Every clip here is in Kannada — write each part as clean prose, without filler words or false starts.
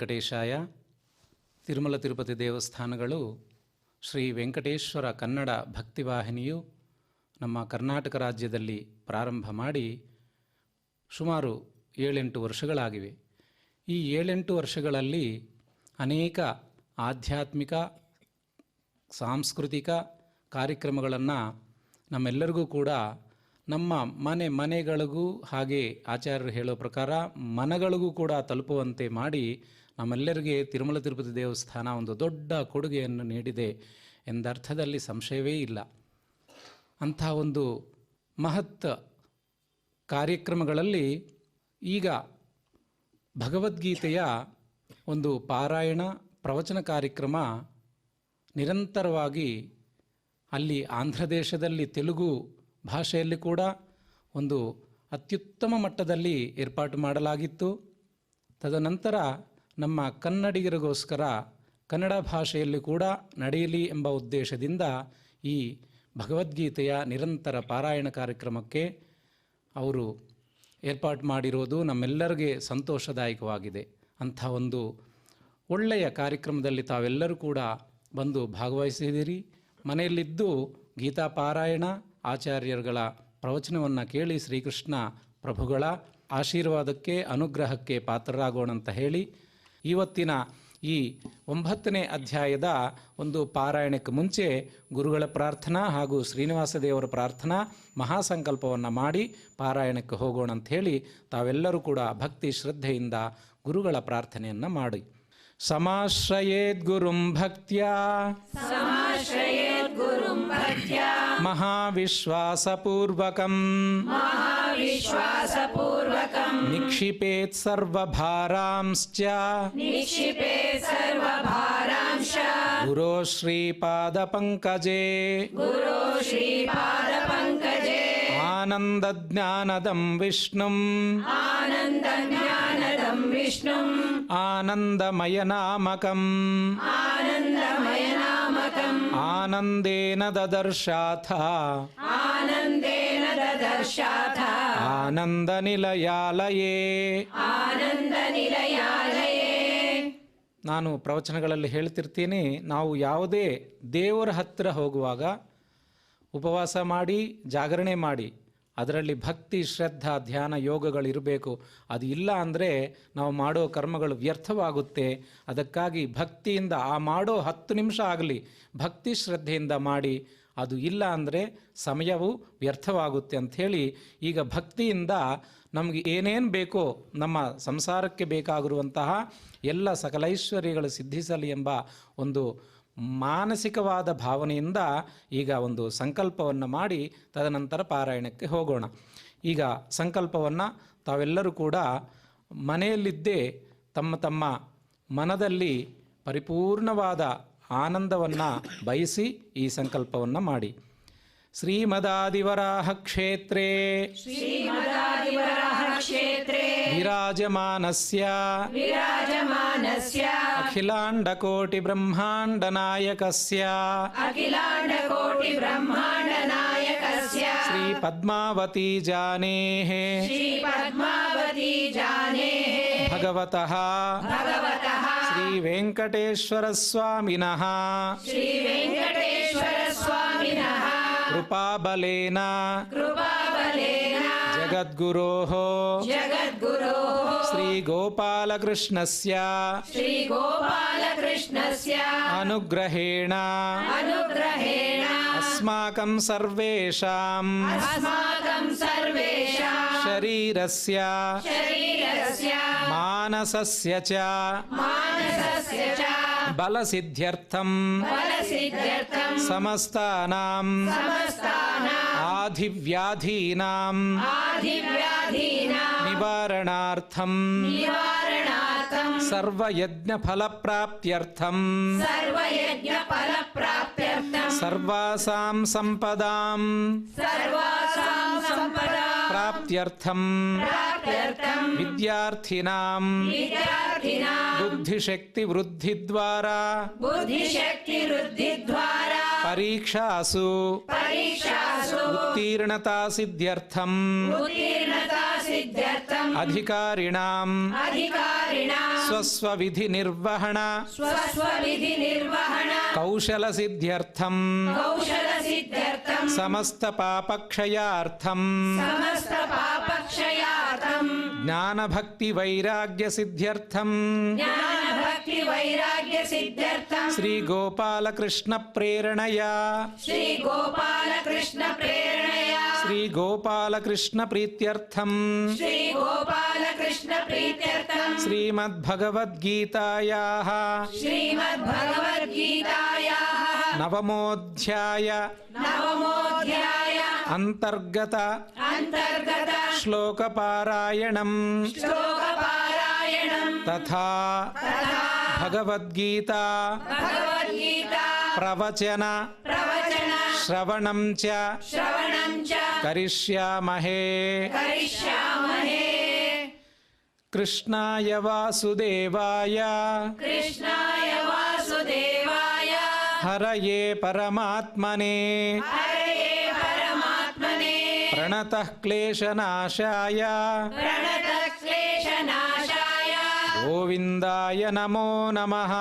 ವೆಂಕಟೇಶಾಯ. ತಿರುಮಲ ತಿರುಪತಿ ದೇವಸ್ಥಾನಗಳು ಶ್ರೀ ವೆಂಕಟೇಶ್ವರ ಕನ್ನಡ ಭಕ್ತಿವಾಹಿನಿಯು ನಮ್ಮ ಕರ್ನಾಟಕ ರಾಜ್ಯದಲ್ಲಿ ಪ್ರಾರಂಭ ಮಾಡಿ ಸುಮಾರು 7-8 ವರ್ಷಗಳಾಗಿವೆ. ಈ 7-8 ವರ್ಷಗಳಲ್ಲಿ ಅನೇಕ ಆಧ್ಯಾತ್ಮಿಕ ಸಾಂಸ್ಕೃತಿಕ ಕಾರ್ಯಕ್ರಮಗಳನ್ನು ನಮ್ಮೆಲ್ಲರಿಗೂ ಕೂಡ ನಮ್ಮ ಮನೆಗಳಿಗೂ ಹಾಗೆ ಆಚಾರ್ಯರು ಹೇಳೋ ಪ್ರಕಾರ ಮನಗಳಿಗೂ ಕೂಡ ತಲುಪುವಂತೆ ಮಾಡಿ ನಮ್ಮೆಲ್ಲರಿಗೆ ತಿರುಮಲ ತಿರುಪತಿ ದೇವಸ್ಥಾನ ಒಂದು ದೊಡ್ಡ ಕೊಡುಗೆಯನ್ನು ನೀಡಿದೆ ಎಂದರ್ಥದಲ್ಲಿ ಸಂಶಯವೇ ಇಲ್ಲ. ಅಂಥ ಒಂದು ಮಹತ್ ಕಾರ್ಯಕ್ರಮಗಳಲ್ಲಿ ಈಗ ಭಗವದ್ಗೀತೆಯ ಒಂದು ಪಾರಾಯಣ ಪ್ರವಚನ ಕಾರ್ಯಕ್ರಮ ನಿರಂತರವಾಗಿ ಅಲ್ಲಿ ಆಂಧ್ರ ದೇಶದಲ್ಲಿ ತೆಲುಗು ಭಾಷೆಯಲ್ಲಿ ಕೂಡ ಒಂದು ಅತ್ಯುತ್ತಮ ಮಟ್ಟದಲ್ಲಿ ಏರ್ಪಾಟು ಮಾಡಲಾಗಿತ್ತು. ತದನಂತರ ನಮ್ಮ ಕನ್ನಡಿಗರಿಗೋಸ್ಕರ ಕನ್ನಡ ಭಾಷೆಯಲ್ಲಿ ಕೂಡ ನಡೆಯಲಿ ಎಂಬ ಉದ್ದೇಶದಿಂದ ಈ ಭಗವದ್ಗೀತೆಯ ನಿರಂತರ ಪಾರಾಯಣ ಕಾರ್ಯಕ್ರಮಕ್ಕೆ ಅವರು ಏರ್ಪಾಟು ಮಾಡಿರೋದು ನಮ್ಮೆಲ್ಲರಿಗೆ ಸಂತೋಷದಾಯಕವಾಗಿದೆ. ಅಂಥ ಒಂದು ಒಳ್ಳೆಯ ಕಾರ್ಯಕ್ರಮದಲ್ಲಿ ತಾವೆಲ್ಲರೂ ಕೂಡ ಬಂದು ಭಾಗವಹಿಸಿದಿರಿ. ಮನೆಯಲ್ಲಿದ್ದು ಗೀತಾ ಪಾರಾಯಣ ಆಚಾರ್ಯರುಗಳ ಪ್ರವಚನವನ್ನು ಕೇಳಿ ಶ್ರೀಕೃಷ್ಣ ಪ್ರಭುಗಳ ಆಶೀರ್ವಾದಕ್ಕೆ ಅನುಗ್ರಹಕ್ಕೆ ಪಾತ್ರರಾಗೋಣ ಅಂತ ಹೇಳಿ ಇವತ್ತಿನ ಈ 9ನೇ ಅಧ್ಯಾಯದ ಒಂದು ಪಾರಾಯಣಕ್ಕೆ ಮುಂಚೆ ಗುರುಗಳ ಪ್ರಾರ್ಥನಾ ಹಾಗೂ ಶ್ರೀನಿವಾಸ ದೇವರ ಪ್ರಾರ್ಥನಾ ಮಹಾಸಂಕಲ್ಪವನ್ನು ಮಾಡಿ ಪಾರಾಯಣಕ್ಕೆ ಹೋಗೋಣ ಅಂತ ಹೇಳಿ ತಾವೆಲ್ಲರೂ ಕೂಡ ಭಕ್ತಿ ಶ್ರದ್ಧೆಯಿಂದ ಗುರುಗಳ ಪ್ರಾರ್ಥನೆಯನ್ನು ಮಾಡಿ. ಸಮಾಶ್ರಯೇದ್ ಗುರುಂ ಭಕ್ತ್ಯಾ ಮಹಾವಿಶ್ವಾಸಪೂರ್ವಕಂ ನಿಕ್ಷಿಪೇತ್ ಸರ್ವಭಾರಾಂಶ್ಚ ಗುರೋ ಶ್ರೀಪಾದಪಂಕಜೇ ಆನಂದಜ್ಞಾನದಂ ವಿಷ್ಣುಂ ಆನಂದಮಯನಾಮಕಂ ಆನಂದೇನ ದದರ್ಶಾಥ ಆನಂದನಿಲಯಾಲಯೇ. ನಾನು ಪ್ರವಚನಗಳಲ್ಲಿ ಹೇಳ್ತಿರ್ತೀನಿ, ನಾವು ಯಾವುದೇ ದೇವರ ಹತ್ತಿರ ಹೋಗುವಾಗ ಉಪವಾಸ ಮಾಡಿ ಜಾಗರಣೆ ಮಾಡಿ ಅದರಲ್ಲಿ ಭಕ್ತಿ ಶ್ರದ್ಧಾ ಧ್ಯಾನ ಯೋಗಗಳಿರಬೇಕು. ಅದು ಇಲ್ಲ ಅಂದರೆ ನಾವು ಮಾಡೋ ಕರ್ಮಗಳು ವ್ಯರ್ಥವಾಗುತ್ತೆ. ಅದಕ್ಕಾಗಿ ಭಕ್ತಿಯಿಂದ ಆ ಮಾಡೋ 10 ನಿಮಿಷ ಆಗಲಿ ಭಕ್ತಿ ಶ್ರದ್ಧೆಯಿಂದ ಮಾಡಿ, ಅದು ಇಲ್ಲ ಅಂದರೆ ಸಮಯವು ವ್ಯರ್ಥವಾಗುತ್ತೆ ಅಂಥೇಳಿ ಈಗ ಭಕ್ತಿಯಿಂದ ನಮಗೆ ಏನೇನು ಬೇಕೋ ನಮ್ಮ ಸಂಸಾರಕ್ಕೆ ಬೇಕಾಗಿರುವಂತಹ ಎಲ್ಲ ಸಕಲೈಶ್ವರ್ಯಗಳು ಸಿದ್ಧಿಸಲಿ ಎಂಬ ಒಂದು ಮಾನಸಿಕವಾದ ಭಾವನೆಯಿಂದ ಈಗ ಒಂದು ಸಂಕಲ್ಪವನ್ನು ಮಾಡಿ ತದನಂತರ ಪಾರಾಯಣಕ್ಕೆ ಹೋಗೋಣ. ಈಗ ಸಂಕಲ್ಪವನ್ನು ತಾವೆಲ್ಲರೂ ಕೂಡ ಮನೆಯಲ್ಲಿದ್ದೇ ತಮ್ಮ ತಮ್ಮ ಮನದಲ್ಲಿ ಪರಿಪೂರ್ಣವಾದ ಆನಂದವನ್ನು ಬಯಸಿ ಈ ಸಂಕಲ್ಪವನ್ನು ಮಾಡಿ. ಶ್ರೀಮದಾದಿವರಾಹ ಕ್ಷೇತ್ರೇ ವಿರಾಜಮಾನಸ್ಯ ಅಖಿಲಾಂಡಕೋಟಿ ಬ್ರಹ್ಮಾಂಡ ನಾಯಕಸ್ಯ ಶ್ರೀ ಪದ್ಮಾವತಿ ಜಾನೇಃ ಭಗವತಃ ಶ್ರೀ ವೆಂಕಟೇಶ್ವರ ಸ್ವಾಮಿನಃ ಕೃಪಾಬಲೇನ ಜಗದ್ಗುರೋಃ ಶ್ರೀ ಗೋಪಾಲಕೃಷ್ಣಸ್ಯ ಅನುಗ್ರಹೇಣ ಅಸ್ಮಾಕಂ ಸರ್ವೇಷಾಂ ಶರೀರಸ್ಯ ಮಾನಸಸ್ಯ ಚ ಬಲಸಿದ್ಧ್ಯರ್ಥಂ ಸಮಸ್ತಾನಾಂ ಆಧಿವ್ಯಾಧೀನಾಂ ನಿವಾರಣಾರ್ಥಂ ಸರ್ವಯಜ್ಞಫಲಪ್ರಾಪ್ತ್ಯರ್ಥಂ ಸರ್ವಾಸಾಂ ಸಂಪದಾಂ ಪ್ರಾಪ್ತ್ಯರ್ಥಂ ವಿದ್ಯಾರ್ಥಿನಾಂ ಬುದ್ಧಿಶಕ್ತಿ ವೃದ್ಧಿದ್ವಾರಾ ಪರೀಕ್ಷಾಸು ಉತ್ತೀರ್ಣತಾ ಸಿದ್ಧ್ಯರ್ಥಂ सिद्ध्यर्थम् अधिकारिणाम् स्वस्वविधि निर्वहण कौशल सिद्ध्यर्थम् समस्त पापक्षयार्थम् ज्ञान भक्ति वैराग्य सिद्ध्यर्थम् श्री गोपाल कृष्ण प्रेरणया श्री गोपाल कृष्ण प्रीत्यर्थम् श्रीमद्भगवद्गीतायाः नवमोऽध्याय अंतर्गत श्लोकपारायणम् तथा भगवद्गीता प्रवचन श्रवणं च करिष्यामहे। कृष्णाय वासुदेवाय हरये परमात्मने प्रणतः क्लेशनाशाय गोविन्दाय नमो नमः।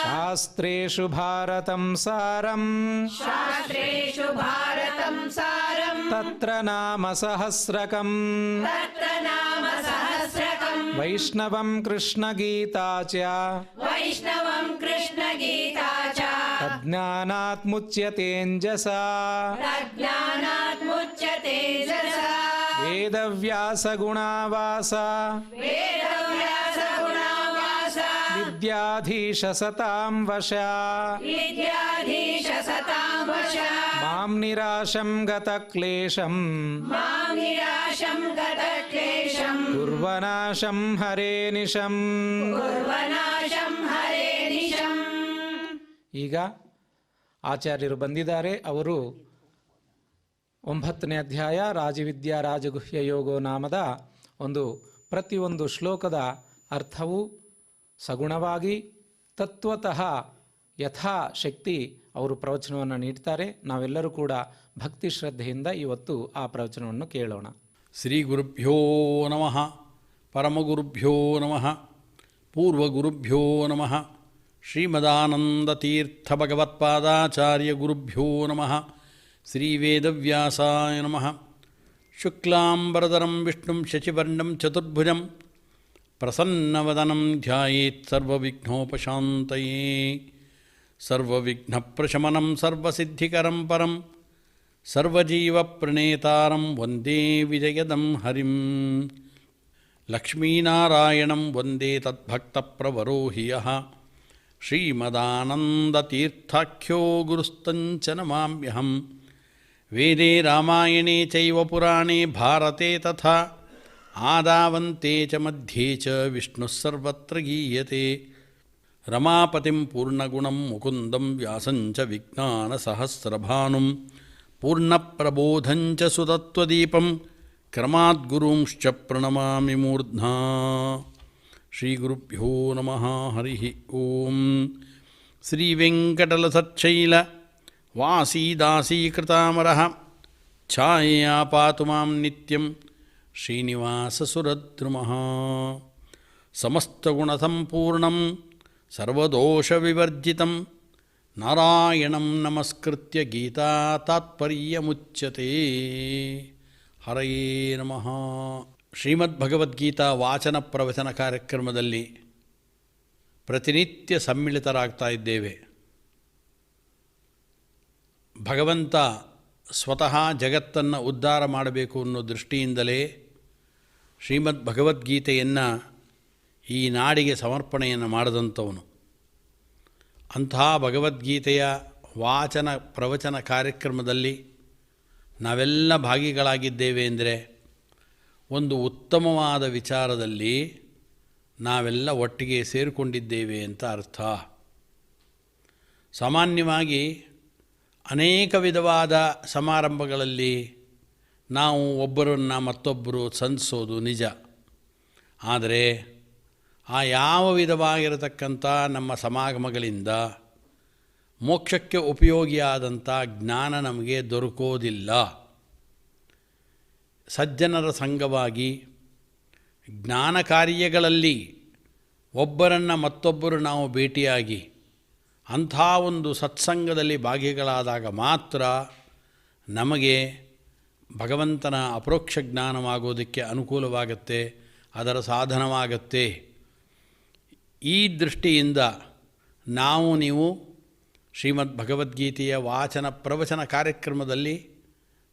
शास्त्रेषु भारतं सारम् तत्र नाम सहस्रकम् वैष्णवं कृष्णगीता च तज्ज्ञानात् मुच्यतेऽञ्जसा वेदव्यासगुणावास विद्याधीश सतां वशा मां निराशं गतक्लेशं कुर्वनाशं हरे निशम्। ಈಗ ಆಚಾರ್ಯರು ಬಂದಿದ್ದಾರೆ. ಅವರು 9ನೇ ಅಧ್ಯಾಯ ರಾಜವಿದ್ಯಾ ರಾಜಗುಹ್ಯ ಯೋಗೋ ನಾಮದ ಪ್ರತಿಯೊಂದು ಶ್ಲೋಕದ ಅರ್ಥವು ಸಗುಣವಾಗಿ ತತ್ವತಃ ಯಥಾಶಕ್ತಿ ಅವರು ಪ್ರವಚನವನ್ನು ನೀಡ್ತಾರೆ. ನಾವೆಲ್ಲರೂ ಕೂಡ ಭಕ್ತಿ ಶ್ರದ್ಧೆಯಿಂದ ಇವತ್ತು ಆ ಪ್ರವಚನವನ್ನು ಕೇಳೋಣ. ಶ್ರೀ ಗುರುಭ್ಯೋ ನಮಃ, ಪರಮಗುರುಭ್ಯೋ ನಮಃ, ಪೂರ್ವಗುರುಭ್ಯೋ ನಮಃ, ಶ್ರೀಮದಾನಂದತೀರ್ಥ ಭಗವತ್ಪಾದಾಚಾರ್ಯ ಗುರುಭ್ಯೋ ನಮಃ. ಶ್ರೀ ವೇದವ್ಯಾಸಾಯ ನಮಃ. ಶುಕ್ಲಾಂಬರಧರಂ ವಿಷ್ಣುಂ ಶಶಿವರ್ಣಂ ಚತುರ್ಭುಜಂ ಪ್ರಸನ್ನವದನಂ ಧ್ಯಾಯೇತ್ ಸರ್ವವಿಘ್ನೋಪಶಾಂತಯೇ. ಸರ್ವವಿಘ್ನಪ್ರಶಮನಂ ಸರ್ವಸಿದ್ಧಿಕರಂ ಪರಂ ಸರ್ವಜೀವಪ್ರಣೇತಾರಂ ವಂದೇ ವಿಜಯದಂ ಹರಿಂ. ಲಕ್ಷ್ಮೀನಾರಾಯಣಂ ವಂದೇ ತದ್ಭಕ್ತಪ್ರವರೋ ಹಿ ಯಃ ಶ್ರೀಮದಾನಂದತೀರ್ಥಾಖ್ಯೋ ಗುರುಸ್ತಂಚ ನಮಾಮ್ಯಹಂ. ವೇದೇ ರಾಮಾಯಣೇ ಚೈವ ಪುರಾಣೇ ಭಾರತೆ ತಥಾ ಆದಾವಂತೆ ಚ ಮಧ್ಯೆ ಚ ವಿಷ್ಣುಃ ಸರ್ವತ್ರ ಗೀಯತೆ. ರಮಾಪತಿಂ ಪೂರ್ಣಗುಣಂ ಮುಕುಂದಂ ವ್ಯಾಸಂ ಚ ವಿಜ್ಞಾನಸಹಸ್ರಭಾನುಂ ಪೂರ್ಣಪ್ರಬೋಧಂ ಚ ಸುತತ್ವದೀಪಂ ಕ್ರಮಾದ್ಗುರುಂಶ್ಚ ಪ್ರಣಮಾಮಿ ಮೂರ್ಧ್ನಾ. ಶ್ರೀಗುರುಭ್ಯೋ ನಮಃ. ಹರಿ ಓಂ. ಶ್ರೀವೆಂಕಟಲಸಚ್ಚೈಲ ವಾಸೀದಾಸೀಕೃತಾಮರಃ ಛಾಯಾ ಪಾತು ಮಾಂ ನಿತ್ಯಂ ಶ್ರೀನಿವಾಸಸುರದ್ರುಮಃ. ಸಮಸ್ತಗುಣಸಂಪೂರ್ಣಂ ಸರ್ವದೋಷವಿವರ್ಜಿತಂ ನಾರಾಯಣಂ ನಮಸ್ಕೃತ್ಯ ಗೀತಾ ತಾತ್ಪರ್ಯಮುಚ್ಯತೆ. ಹರಯೇ ನಮಃ. ಶ್ರೀಮದ್ಭಗವದ್ಗೀತಾ ವಾಚನ ಪ್ರವಚನ ಕಾರ್ಯಕ್ರಮದಲ್ಲಿ ಪ್ರತಿನಿತ್ಯ ಸಮ್ಮಿಳಿತರಾಗ್ತಾ ಇದ್ದೇವೆ. ಭಗವಂತ ಸ್ವತಃ ಜಗತ್ತನ್ನು ಉದ್ಧಾರ ಮಾಡಬೇಕು ಅನ್ನೋ ದೃಷ್ಟಿಯಿಂದಲೇ ಶ್ರೀಮದ್ ಭಗವದ್ಗೀತೆಯನ್ನು ಈ ನಾಡಿಗೆ ಸಮರ್ಪಣೆಯನ್ನು ಮಾಡಿದಂಥವನು. ಅಂತಹ ಭಗವದ್ಗೀತೆಯ ವಾಚನ ಪ್ರವಚನ ಕಾರ್ಯಕ್ರಮದಲ್ಲಿ ನಾವೆಲ್ಲ ಭಾಗಿಗಳಾಗಿದ್ದೇವೆ ಅಂದರೆ ಒಂದು ಉತ್ತಮವಾದ ವಿಚಾರದಲ್ಲಿ ನಾವೆಲ್ಲ ಒಟ್ಟಿಗೆ ಸೇರಿಕೊಂಡಿದ್ದೇವೆ ಅಂತ ಅರ್ಥ. ಸಾಮಾನ್ಯವಾಗಿ ಅನೇಕ ವಿಧವಾದ ಸಮಾರಂಭಗಳಲ್ಲಿ ನಾವು ಒಬ್ಬರನ್ನು ಮತ್ತೊಬ್ಬರು ಸಂಧಿಸೋದು ನಿಜ. ಆದರೆ ಆ ಯಾವ ವಿಧವಾಗಿರತಕ್ಕಂಥ ನಮ್ಮ ಸಮಾಗಮಗಳಿಂದ ಮೋಕ್ಷಕ್ಕೆ ಉಪಯೋಗಿಯಾದಂಥ ಜ್ಞಾನ ನಮಗೆ ದೊರಕೋದಿಲ್ಲ. ಸಜ್ಜನರ ಸಂಘವಾಗಿ ಜ್ಞಾನ ಕಾರ್ಯಗಳಲ್ಲಿ ಒಬ್ಬರನ್ನು ಮತ್ತೊಬ್ಬರು ನಾವು ಭೇಟಿಯಾಗಿ ಅಂಥ ಒಂದು ಸತ್ಸಂಗದಲ್ಲಿ ಭಾಗಿಗಳಾದಾಗ ಮಾತ್ರ ನಮಗೆ ಭಗವಂತನ ಅಪರೋಕ್ಷ ಜ್ಞಾನವಾಗೋದಕ್ಕೆ ಅನುಕೂಲವಾಗುತ್ತೆ, ಅದರ ಸಾಧನವಾಗತ್ತೆ. ಈ ದೃಷ್ಟಿಯಿಂದ ನೀವು ಶ್ರೀಮದ್ ಭಗವದ್ಗೀತೆಯ ವಾಚನ ಪ್ರವಚನ ಕಾರ್ಯಕ್ರಮದಲ್ಲಿ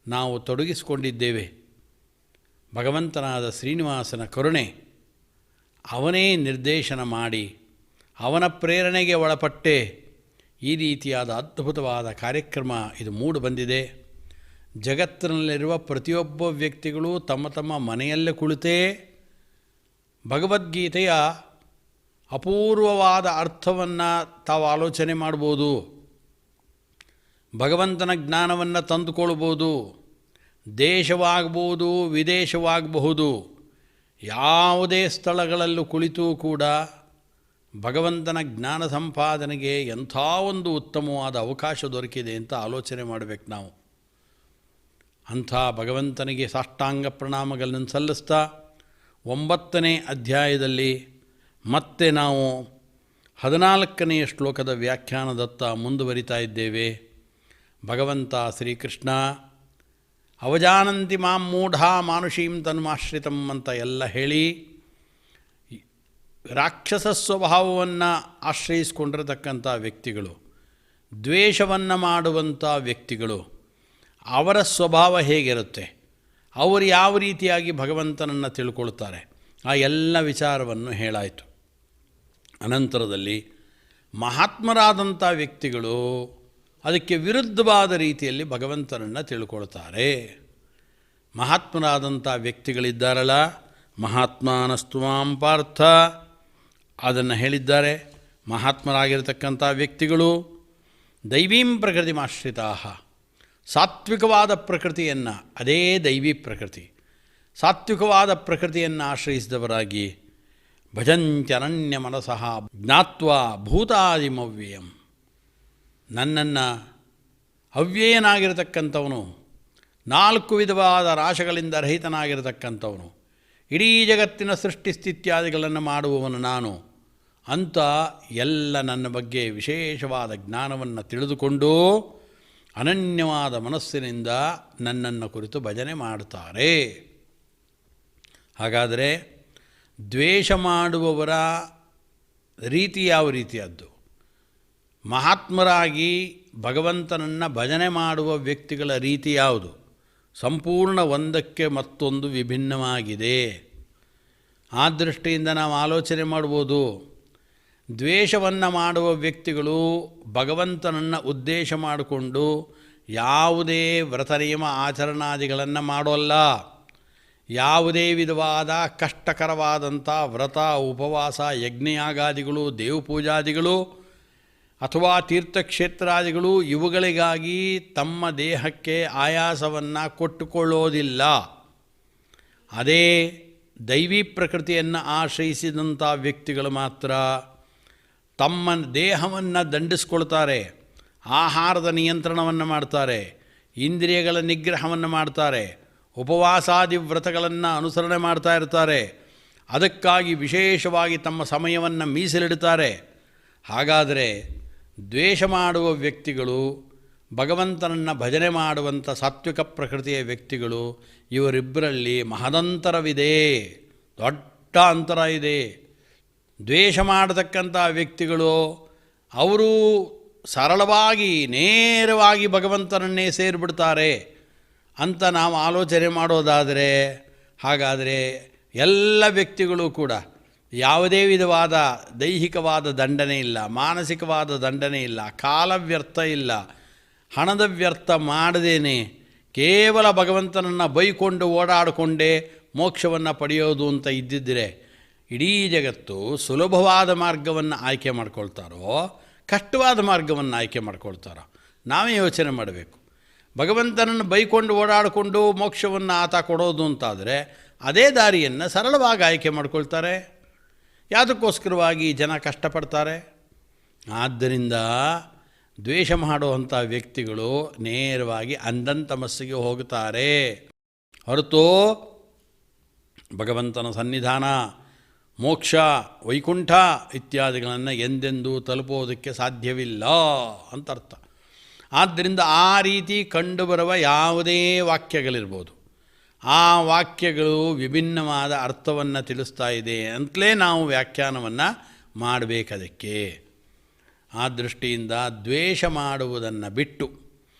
ನಾವು ತೊಡಗಿಸಿಕೊಂಡಿದ್ದೇವೆ. ಭಗವಂತನಾದ ಶ್ರೀನಿವಾಸನ ಕರುಣೆ, ಅವನೇ ನಿರ್ದೇಶನ ಮಾಡಿ ಅವನ ಪ್ರೇರಣೆಗೆ ಒಳಪಟ್ಟೆ ಈ ರೀತಿಯಾದ ಅದ್ಭುತವಾದ ಕಾರ್ಯಕ್ರಮ ಇದು ಮೂಡಿ ಬಂದಿದೆ. ಜಗತ್ತಿನಲ್ಲಿರುವ ಪ್ರತಿಯೊಬ್ಬ ವ್ಯಕ್ತಿಗಳು ತಮ್ಮ ತಮ್ಮ ಮನೆಯಲ್ಲೇ ಕುಳಿತೇ ಭಗವದ್ಗೀತೆಯ ಅಪೂರ್ವವಾದ ಅರ್ಥವನ್ನು ತಾವು ಆಲೋಚನೆ ಮಾಡ್ಬೋದು, ಭಗವಂತನ ಜ್ಞಾನವನ್ನು ತಂದುಕೊಳ್ಬೋದು. ದೇಶವಾಗ್ಬೋದು, ವಿದೇಶವಾಗಬಹುದು, ಯಾವುದೇ ಸ್ಥಳಗಳಲ್ಲೂ ಕುಳಿತೂ ಕೂಡ ಭಗವಂತನ ಜ್ಞಾನ ಸಂಪಾದನೆಗೆ ಎಂಥ ಒಂದು ಉತ್ತಮವಾದ ಅವಕಾಶ ದೊರಕಿದೆ ಅಂತ ಆಲೋಚನೆ ಮಾಡಬೇಕು ನಾವು. ಅಂಥ ಭಗವಂತನಿಗೆ ಸಾಷ್ಟಾಂಗ ಪ್ರಣಾಮಗಳನ್ನು ಸಲ್ಲಿಸ್ತಾ 9ನೇ ಅಧ್ಯಾಯದಲ್ಲಿ ಮತ್ತೆ ನಾವು 14ನೆಯ ಶ್ಲೋಕದ ವ್ಯಾಖ್ಯಾನದತ್ತ ಮುಂದುವರಿತಾ ಇದ್ದೇವೆ. ಭಗವಂತ ಶ್ರೀಕೃಷ್ಣ ಅವಜಾನಂತಿ ಮಾಂ ಮೂಢಾ ಮಾನುಷೀಂ ತನ್ಮಾಶ್ರಿತಂ ಅಂತ ಎಲ್ಲ ಹೇಳಿ ರಾಕ್ಷಸ ಸ್ವಭಾವವನ್ನು ಆಶ್ರಯಿಸಿಕೊಂಡಿರತಕ್ಕಂಥ ವ್ಯಕ್ತಿಗಳು, ದ್ವೇಷವನ್ನು ಮಾಡುವಂಥ ವ್ಯಕ್ತಿಗಳು, ಅವರ ಸ್ವಭಾವ ಹೇಗಿರುತ್ತೆ, ಅವರು ಯಾವ ರೀತಿಯಾಗಿ ಭಗವಂತನನ್ನು ತಿಳ್ಕೊಳ್ತಾರೆ, ಆ ಎಲ್ಲ ವಿಚಾರವನ್ನು ಹೇಳಾಯಿತು. ಅನಂತರದಲ್ಲಿ ಮಹಾತ್ಮರಾದಂಥ ವ್ಯಕ್ತಿಗಳು ಅದಕ್ಕೆ ವಿರುದ್ಧವಾದ ರೀತಿಯಲ್ಲಿ ಭಗವಂತನನ್ನು ತಿಳ್ಕೊಳ್ತಾರೆ. ಮಹಾತ್ಮರಾದಂಥ ವ್ಯಕ್ತಿಗಳಿದ್ದಾರಲ್ಲ, ಮಹಾತ್ಮಾನಸ್ತುಮಾಂ ಪಾರ್ಥ ಅದನ್ನು ಹೇಳಿದ್ದಾರೆ. ಮಹಾತ್ಮರಾಗಿರತಕ್ಕಂಥ ವ್ಯಕ್ತಿಗಳು ದೈವೀಂ ಪ್ರಕೃತಿಮಾಶ್ರಿತಾ, ಸಾತ್ವಿಕವಾದ ಪ್ರಕೃತಿಯನ್ನು, ಅದೇ ದೈವಿ ಪ್ರಕೃತಿ, ಸಾತ್ವಿಕವಾದ ಪ್ರಕೃತಿಯನ್ನು ಆಶ್ರಯಿಸಿದವರಾಗಿ ಭಜಂತ್ಯನನ್ಯ ಮನಸಃ ಜ್ಞಾತ್ವಾ ಭೂತಾದಿಮವ್ಯಯಂ, ನನ್ನನ್ನು ಅವ್ಯಯನಾಗಿರತಕ್ಕಂಥವನು, 4 ವಿಧವಾದ ರಾಶಗಳಿಂದ ರಹಿತನಾಗಿರತಕ್ಕಂಥವನು, ಇಡೀ ಜಗತ್ತಿನ ಸೃಷ್ಟಿ ಸ್ಥಿತ್ಯಾದಿಗಳನ್ನು ಮಾಡುವವನು ನಾನು ಅಂತ ಎಲ್ಲ ನನ್ನ ಬಗ್ಗೆ ವಿಶೇಷವಾದ ಜ್ಞಾನವನ್ನು ತಿಳಿದುಕೊಂಡು ಅನನ್ಯವಾದ ಮನಸ್ಸಿನಿಂದ ನನ್ನನ್ನು ಕುರಿತು ಭಜನೆ ಮಾಡುತ್ತಾರೆ. ಹಾಗಾದರೆ ದ್ವೇಷ ಮಾಡುವವರ ರೀತಿ ಯಾವ ರೀತಿಯದ್ದು? ಮಹಾತ್ಮರಾಗಿ ಭಗವಂತನನ್ನು ಭಜನೆ ಮಾಡುವ ವ್ಯಕ್ತಿಗಳ ರೀತಿ ಯಾವುದು? ಸಂಪೂರ್ಣ ಒಂದಕ್ಕೆ ಮತ್ತೊಂದು ವಿಭಿನ್ನವಾಗಿದೆ. ಆ ದೃಷ್ಟಿಯಿಂದ ನಾವು ಆಲೋಚನೆ ಮಾಡ್ಬೋದು. ದ್ವೇಷವನ್ನು ಮಾಡುವ ವ್ಯಕ್ತಿಗಳು ಭಗವಂತನನ್ನು ಉದ್ದೇಶ ಮಾಡಿಕೊಂಡು ಯಾವುದೇ ವ್ರತ ನಿಯಮ ಆಚರಣಾದಿಗಳನ್ನು ಮಾಡೋಲ್ಲ. ಯಾವುದೇ ವಿಧವಾದ ಕಷ್ಟಕರವಾದಂಥ ವ್ರತ ಉಪವಾಸ ಯಜ್ಞಯಾಗಾದಿಗಳು ದೇವಪೂಜಾದಿಗಳು ಅಥವಾ ತೀರ್ಥಕ್ಷೇತ್ರಾದಿಗಳು ಇವುಗಳಿಗಾಗಿ ತಮ್ಮ ದೇಹಕ್ಕೆ ಆಯಾಸವನ್ನು ಕೊಟ್ಟುಕೊಳ್ಳೋದಿಲ್ಲ. ಅದೇ ದೈವಿ ಪ್ರಕೃತಿಯನ್ನು ಆಶ್ರಯಿಸಿದಂಥ ವ್ಯಕ್ತಿಗಳು ಮಾತ್ರ ತಮ್ಮ ದೇಹವನ್ನು ದಂಡಿಸ್ಕೊಳ್ತಾರೆ, ಆಹಾರದ ನಿಯಂತ್ರಣವನ್ನು ಮಾಡ್ತಾರೆ, ಇಂದ್ರಿಯಗಳ ನಿಗ್ರಹವನ್ನು ಮಾಡ್ತಾರೆ, ಉಪವಾಸಾದಿ ವ್ರತಗಳನ್ನು ಅನುಸರಣೆ ಮಾಡ್ತಾ ಇರ್ತಾರೆ. ಅದಕ್ಕಾಗಿ ವಿಶೇಷವಾಗಿ ತಮ್ಮ ಸಮಯವನ್ನು ಮೀಸಲಿಡ್ತಾರೆ. ಹಾಗಾದರೆ ದ್ವೇಷ ಮಾಡುವ ವ್ಯಕ್ತಿಗಳು, ಭಗವಂತನನ್ನು ಭಜನೆ ಮಾಡುವಂಥ ಸಾತ್ವಿಕ ಪ್ರಕೃತಿಯ ವ್ಯಕ್ತಿಗಳು, ಇವರಿಬ್ಬರಲ್ಲಿ ಮಹದಂತರವಿದೆ, ದೊಡ್ಡ ಅಂತರ ಇದೆ. ದ್ವೇಷ ಮಾಡತಕ್ಕಂಥ ವ್ಯಕ್ತಿಗಳು ಅವರು ಸರಳವಾಗಿ ನೇರವಾಗಿ ಭಗವಂತನನ್ನೇ ಸೇರಿಬಿಡ್ತಾರೆ ಅಂತ ನಾವು ಆಲೋಚನೆ ಮಾಡೋದಾದರೆ, ಹಾಗಾದರೆ ಎಲ್ಲ ವ್ಯಕ್ತಿಗಳು ಕೂಡ ಯಾವುದೇ ವಿಧವಾದ ದೈಹಿಕವಾದ ದಂಡನೆ ಇಲ್ಲ, ಮಾನಸಿಕವಾದ ದಂಡನೆ ಇಲ್ಲ, ಕಾಲ ವ್ಯರ್ಥ ಇಲ್ಲ, ಹಣದ ವ್ಯರ್ಥ ಮಾಡದೇನೆ ಕೇವಲ ಭಗವಂತನನ್ನು ಬೈಕೊಂಡು ಓಡಾಡಿಕೊಂಡೇ ಮೋಕ್ಷವನ್ನು ಪಡೆಯೋದು ಅಂತ ಇದ್ದಿದ್ದರೆ ಇಡೀ ಜಗತ್ತು ಸುಲಭವಾದ ಮಾರ್ಗವನ್ನು ಆಯ್ಕೆ ಮಾಡ್ಕೊಳ್ತಾರೋ ಕಷ್ಟವಾದ ಮಾರ್ಗವನ್ನು ಆಯ್ಕೆ ಮಾಡ್ಕೊಳ್ತಾರೋ ನಾವೇ ಯೋಚನೆ ಮಾಡಬೇಕು. ಭಗವಂತನನ್ನು ಬೈಕೊಂಡು ಓಡಾಡಿಕೊಂಡು ಮೋಕ್ಷವನ್ನು ಆತ ಕೊಡೋದು ಅಂತಾದರೆ ಅದೇ ದಾರಿಯನ್ನು ಸರಳವಾಗಿ ಆಯ್ಕೆ ಮಾಡ್ಕೊಳ್ತಾರೆ. ಯಾವುದಕ್ಕೋಸ್ಕರವಾಗಿ ಜನ ಕಷ್ಟಪಡ್ತಾರೆ? ಆದ್ದರಿಂದ ದ್ವೇಷ ಮಾಡುವಂಥ ವ್ಯಕ್ತಿಗಳು ನೇರವಾಗಿ ಅಂಧಂತಮಸ್ಸಿಗೆ ಹೋಗುತ್ತಾರೆ. ಹೊರತು ಭಗವಂತನ ಸನ್ನಿಧಾನ, ಮೋಕ್ಷ, ವೈಕುಂಠ ಇತ್ಯಾದಿಗಳನ್ನು ಎಂದೆಂದೂ ತಲುಪೋದಕ್ಕೆ ಸಾಧ್ಯವಿಲ್ಲ ಅಂತ ಅರ್ಥ. ಆದ್ದರಿಂದ ಆ ರೀತಿ ಕಂಡುಬರುವ ಯಾವುದೇ ವಾಕ್ಯಗಳಿರ್ಬೋದು, ಆ ವಾಕ್ಯಗಳು ವಿಭಿನ್ನವಾದ ಅರ್ಥವನ್ನು ತಿಳಿಸ್ತಾ ಇದೆ ಅಂತಲೇ ನಾವು ವ್ಯಾಖ್ಯಾನವನ್ನು ಮಾಡಬೇಕದಕ್ಕೆ. ಆ ದೃಷ್ಟಿಯಿಂದ ದ್ವೇಷ ಮಾಡುವುದನ್ನು ಬಿಟ್ಟು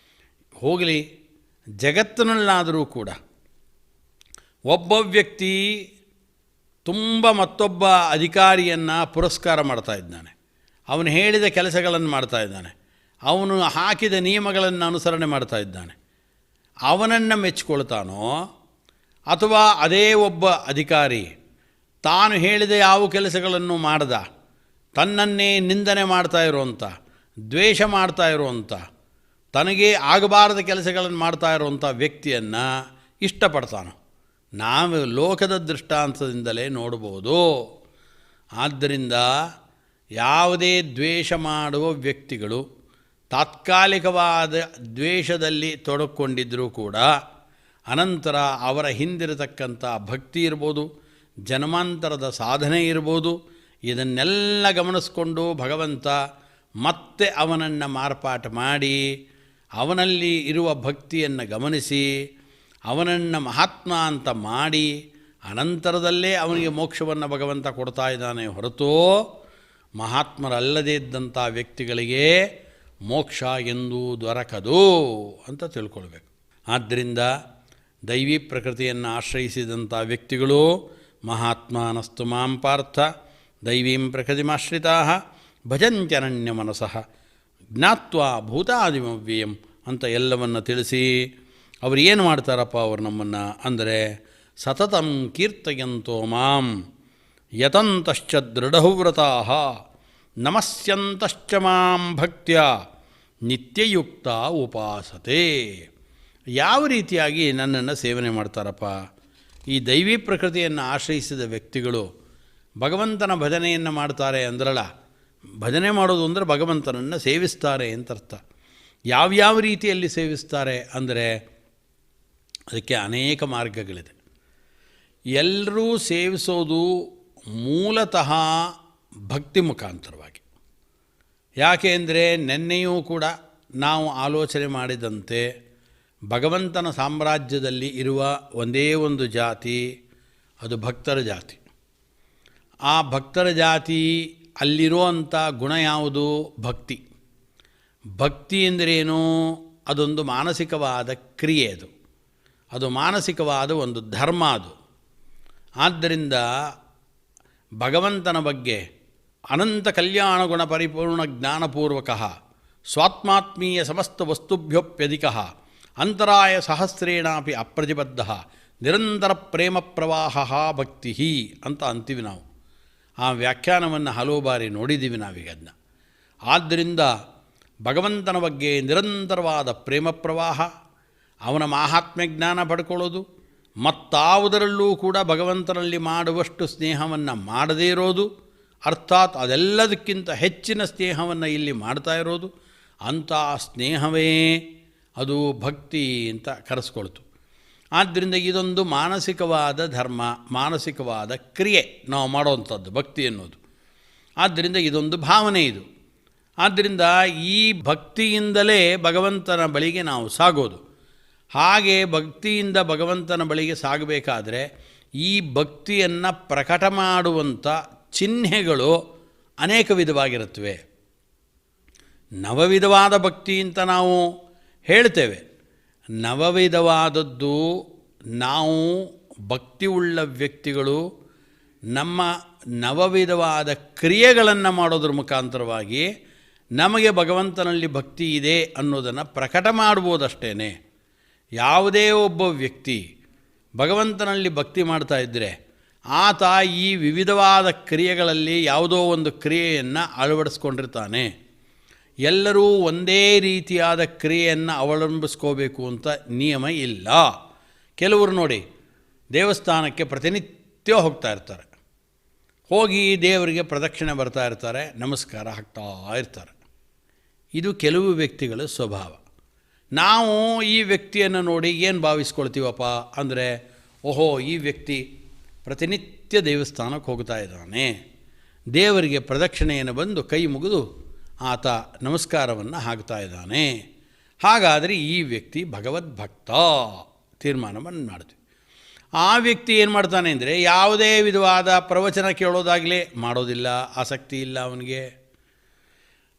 ಹೋಗಲಿ, ಜಗತ್ತಿನಲ್ಲಾದರೂ ಕೂಡ ಒಬ್ಬ ವ್ಯಕ್ತಿ ತುಂಬ ಮತ್ತೊಬ್ಬ ಅಧಿಕಾರಿಯನ್ನು ಪುರಸ್ಕಾರ ಮಾಡ್ತಾ ಇದ್ದಾನೆ, ಅವನು ಹೇಳಿದ ಕೆಲಸಗಳನ್ನು ಮಾಡ್ತಾ ಇದ್ದಾನೆ, ಅವನು ಹಾಕಿದ ನಿಯಮಗಳನ್ನು ಅನುಸರಣೆ ಮಾಡ್ತಾ ಇದ್ದಾನೆ, ಅವನನ್ನು ಮೆಚ್ಚಿಕೊಳ್ತಾನೋ ಅಥವಾ ಅದೇ ಒಬ್ಬ ಅಧಿಕಾರಿ ತಾನು ಹೇಳಿದ ಯಾವ ಕೆಲಸಗಳನ್ನು ಮಾಡ್ದ, ತನ್ನನ್ನೇ ನಿಂದನೆ ಮಾಡ್ತಾ ಇರುವಂಥ, ದ್ವೇಷ ಮಾಡ್ತಾ ಇರುವಂಥ, ತನಗೆ ಆಗಬಾರದ ಕೆಲಸಗಳನ್ನು ಮಾಡ್ತಾ ಇರುವಂಥ ವ್ಯಕ್ತಿಯನ್ನು ಇಷ್ಟಪಡ್ತಾನೋ, ನಾವು ಲೋಕದ ದೃಷ್ಟಾಂತದಿಂದಲೇ ನೋಡ್ಬೋದು. ಆದ್ದರಿಂದ ಯಾವುದೇ ದ್ವೇಷ ಮಾಡುವ ವ್ಯಕ್ತಿಗಳು ತಾತ್ಕಾಲಿಕವಾದ ದ್ವೇಷದಲ್ಲಿ ತೊಡಕೊಂಡಿದ್ದರೂ ಕೂಡ ಅನಂತರ ಅವರ ಹಿಂದಿರತಕ್ಕಂಥ ಭಕ್ತಿ ಇರ್ಬೋದು, ಜನ್ಮಾಂತರದ ಸಾಧನೆ ಇರ್ಬೋದು, ಇದನ್ನೆಲ್ಲ ಗಮನಿಸ್ಕೊಂಡು ಭಗವಂತ ಮತ್ತೆ ಅವನನ್ನು ಮಾರ್ಪಾಟು ಮಾಡಿ ಅವನಲ್ಲಿ ಇರುವ ಭಕ್ತಿಯನ್ನು ಗಮನಿಸಿ ಅವನನ್ನು ಮಹಾತ್ಮ ಅಂತ ಮಾಡಿ ಅನಂತರದಲ್ಲೇ ಅವನಿಗೆ ಮೋಕ್ಷವನ್ನು ಭಗವಂತ ಕೊಡ್ತಾ ಇದ್ದಾನೆ ಹೊರತು ಮಹಾತ್ಮರಲ್ಲದೇ ಇದ್ದಂಥ ವ್ಯಕ್ತಿಗಳಿಗೆ ಮೋಕ್ಷ ಎಂದೂ ದೊರಕದು ಅಂತ ತಿಳ್ಕೊಳ್ಬೇಕು. ಆದ್ದರಿಂದ ದೈವಿ ಪ್ರಕೃತಿಯನ್ನು ಆಶ್ರಯಿಸಿದಂಥ ವ್ಯಕ್ತಿಗಳು ಮಹಾತ್ಮಾನಸ್ತು ಮಾಂ ಪಾರ್ಥ ದೈವೀಂ ಪ್ರಕೃತಿಮಾಶ್ರಿತಾ ಭಜಂತ್ಯನನ್ಯ ಮನಸಃ ಜ್ಞಾತ್ವಾ ಭೂತಾದಿಮವ್ಯಯಂ ಅಂತ ಎಲ್ಲವನ್ನು ತಿಳಿಸಿ ಅವರು ಏನು ಮಾಡ್ತಾರಪ್ಪ ಅವರು ನಮ್ಮನ್ನು ಅಂದರೆ ಸತತಂ ಕೀರ್ತಯಂತೋ ಮಾಂ ಯತಂತಶ್ಚ ದೃಢವ್ರತಾಃ ನಮಸ್ಯಂತಶ್ಚ ಮಾಂ ಭಕ್ತ್ಯ ನಿತ್ಯಯುಕ್ತ ಉಪಾಸತೆ. ಯಾವ ರೀತಿಯಾಗಿ ನನ್ನನ್ನು ಸೇವನೆ ಮಾಡ್ತಾರಪ್ಪ? ಈ ದೈವಿ ಪ್ರಕೃತಿಯನ್ನು ಆಶ್ರಯಿಸಿದ ವ್ಯಕ್ತಿಗಳು ಭಗವಂತನ ಭಜನೆಯನ್ನು ಮಾಡ್ತಾರೆ ಅಂದ್ರಲ್ಲ, ಭಜನೆ ಮಾಡೋದು ಅಂದರೆ ಭಗವಂತನನ್ನು ಸೇವಿಸ್ತಾರೆ ಅಂತ ಅರ್ಥ. ಯಾವ್ಯಾವ ರೀತಿಯಲ್ಲಿ ಸೇವಿಸ್ತಾರೆ ಅಂದರೆ ಅದಕ್ಕೆ ಅನೇಕ ಮಾರ್ಗಗಳಿದೆ. ಎಲ್ಲರೂ ಸೇವಿಸೋದು ಮೂಲತಃ ಭಕ್ತಿ ಮುಖಾಂತರವಾಗಿ. ಯಾಕೆ ಅಂದರೆ ನಿನ್ನೆಯೂ ಕೂಡ ನಾವು ಆಲೋಚನೆ ಮಾಡಿದಂತೆ ಭಗವಂತನ ಸಾಮ್ರಾಜ್ಯದಲ್ಲಿ ಇರುವ ಒಂದೇ ಒಂದು ಜಾತಿ, ಅದು ಭಕ್ತರ ಜಾತಿ. ಆ ಭಕ್ತರ ಜಾತಿ ಅಲ್ಲಿರುವಂಥ ಗುಣ ಯಾವುದು? ಭಕ್ತಿ. ಭಕ್ತಿ ಎಂದರೇನು? ಅದೊಂದು ಮಾನಸಿಕವಾದ ಕ್ರಿಯೆ, ಅದು ಮಾನಸಿಕವಾದ ಒಂದು ಧರ್ಮ. ಅದು ಆದ್ದರಿಂದ ಭಗವಂತನ ಬಗ್ಗೆ ಅನಂತ ಕಲ್ಯಾಣ ಗುಣ ಪರಿಪೂರ್ಣ ಜ್ಞಾನಪೂರ್ವಕ ಸ್ವಾತ್ಮಾತ್ಮೀಯ ಸಮಸ್ತ ವಸ್ತುಭ್ಯೋಪ್ಯಧಿಕ ಅಂತರಾಯ ಸಹಸ್ರೇಣಾಪಿ ಅಪ್ರತಿಬದ್ಧ ನಿರಂತರ ಪ್ರೇಮ ಪ್ರವಾಹ ಭಕ್ತಿ ಅಂತ ಅಂತೀವಿ ನಾವು. ಆ ವ್ಯಾಖ್ಯಾನವನ್ನು ಹಲವು ಬಾರಿ ನೋಡಿದ್ದೀವಿ ನಾವೀಗ ಅದನ್ನ. ಆದ್ದರಿಂದ ಭಗವಂತನ ಬಗ್ಗೆ ನಿರಂತರವಾದ ಪ್ರೇಮ ಪ್ರವಾಹ, ಅವನ ಮಾಹಾತ್ಮ್ಯ ಜ್ಞಾನ ಪಡ್ಕೊಳ್ಳೋದು, ಮತ್ತಾವುದರಲ್ಲೂ ಕೂಡ ಭಗವಂತನಲ್ಲಿ ಮಾಡುವಷ್ಟು ಸ್ನೇಹವನ್ನು ಮಾಡದೇ ಇರೋದು, ಅರ್ಥಾತ್ ಅದೆಲ್ಲದಕ್ಕಿಂತ ಹೆಚ್ಚಿನ ಸ್ನೇಹವನ್ನು ಇಲ್ಲಿ ಮಾಡ್ತಾ ಇರೋದು, ಅಂಥ ಸ್ನೇಹವೇ ಅದು ಭಕ್ತಿ ಅಂತ ಕರೆಸ್ಕೊಳ್ತು. ಆದ್ದರಿಂದ ಇದೊಂದು ಮಾನಸಿಕವಾದ ಧರ್ಮ, ಮಾನಸಿಕವಾದ ಕ್ರಿಯೆ ನಾವು ಮಾಡೋವಂಥದ್ದು ಭಕ್ತಿ ಅನ್ನೋದು. ಆದ್ದರಿಂದ ಇದೊಂದು ಭಾವನೆ ಇದು. ಆದ್ದರಿಂದ ಈ ಭಕ್ತಿಯಿಂದಲೇ ಭಗವಂತನ ಬಳಿಗೆ ನಾವು ಸಾಗೋದು. ಹಾಗೆ ಭಕ್ತಿಯಿಂದ ಭಗವಂತನ ಬಳಿಗೆ ಸಾಗಬೇಕಾದರೆ ಈ ಭಕ್ತಿಯನ್ನು ಪ್ರಕಟ ಮಾಡುವಂಥ ಚಿಹ್ನೆಗಳು ಅನೇಕ ವಿಧವಾಗಿರುತ್ತವೆ. ನವವಿಧವಾದ ಭಕ್ತಿ ಅಂತ ನಾವು ಹೇಳ್ತೇವೆ. ನವವಿಧವಾದದ್ದು ನಾವು ಭಕ್ತಿ ಉಳ್ಳ ವ್ಯಕ್ತಿಗಳು ನಮ್ಮ ನವವಿಧವಾದ ಕ್ರಿಯೆಗಳನ್ನು ಮಾಡೋದ್ರ ಮುಖಾಂತರವಾಗಿ ನಮಗೆ ಭಗವಂತನಲ್ಲಿ ಭಕ್ತಿ ಇದೆ ಅನ್ನೋದನ್ನು ಪ್ರಕಟ ಮಾಡ್ಬೋದಷ್ಟೇ. ಯಾವುದೇ ಒಬ್ಬ ವ್ಯಕ್ತಿ ಭಗವಂತನಲ್ಲಿ ಭಕ್ತಿ ಮಾಡ್ತಾ ಇದ್ದರೆ ಆತ ಈ ವಿವಿಧವಾದ ಕ್ರಿಯೆಗಳಲ್ಲಿ ಯಾವುದೋ ಒಂದು ಕ್ರಿಯೆಯನ್ನು ಅಳವಡಿಸ್ಕೊಂಡಿರ್ತಾನೆ. ಎಲ್ಲರೂ ಒಂದೇ ರೀತಿಯಾದ ಕ್ರಿಯೆಯನ್ನು ಅವಲಂಬಿಸ್ಕೋಬೇಕು ಅಂತ ನಿಯಮ ಇಲ್ಲ. ಕೆಲವರು ನೋಡಿ ದೇವಸ್ಥಾನಕ್ಕೆ ಪ್ರತಿನಿತ್ಯ ಹೋಗ್ತಾ ಇರ್ತಾರೆ, ಹೋಗಿ ದೇವರಿಗೆ ಪ್ರದಕ್ಷಿಣೆ ಬರ್ತಾ ಇರ್ತಾರೆ, ನಮಸ್ಕಾರ ಹಾಕ್ತಾ ಇರ್ತಾರೆ. ಇದು ಕೆಲವು ವ್ಯಕ್ತಿಗಳ ಸ್ವಭಾವ. ನಾವು ಈ ವ್ಯಕ್ತಿಯನ್ನು ನೋಡಿ ಏನು ಭಾವಿಸ್ಕೊಳ್ತೀವಪ್ಪ ಅಂದರೆ, ಓಹೋ, ಈ ವ್ಯಕ್ತಿ ಪ್ರತಿನಿತ್ಯ ದೇವಸ್ಥಾನಕ್ಕೆ ಹೋಗ್ತಾ ಇದ್ದಾನೆ, ದೇವರಿಗೆ ಪ್ರದಕ್ಷಿಣೆಯನ್ನು ಬಂದು ಕೈ ಮುಗಿದು ಆತ ನಮಸ್ಕಾರವನ್ನು ಹಾಕ್ತಾ ಇದ್ದಾನೆ, ಹಾಗಾದರೆ ಈ ವ್ಯಕ್ತಿ ಭಗವದ್ಭಕ್ತ ತೀರ್ಮಾನವನ್ನು ಮಾಡ್ತೀವಿ. ಆ ವ್ಯಕ್ತಿ ಏನು ಮಾಡ್ತಾನೆ ಅಂದರೆ, ಯಾವುದೇ ವಿಧವಾದ ಪ್ರವಚನ ಕೇಳೋದಾಗಲೇ ಮಾಡೋದಿಲ್ಲ, ಆಸಕ್ತಿ ಇಲ್ಲ ಅವನಿಗೆ,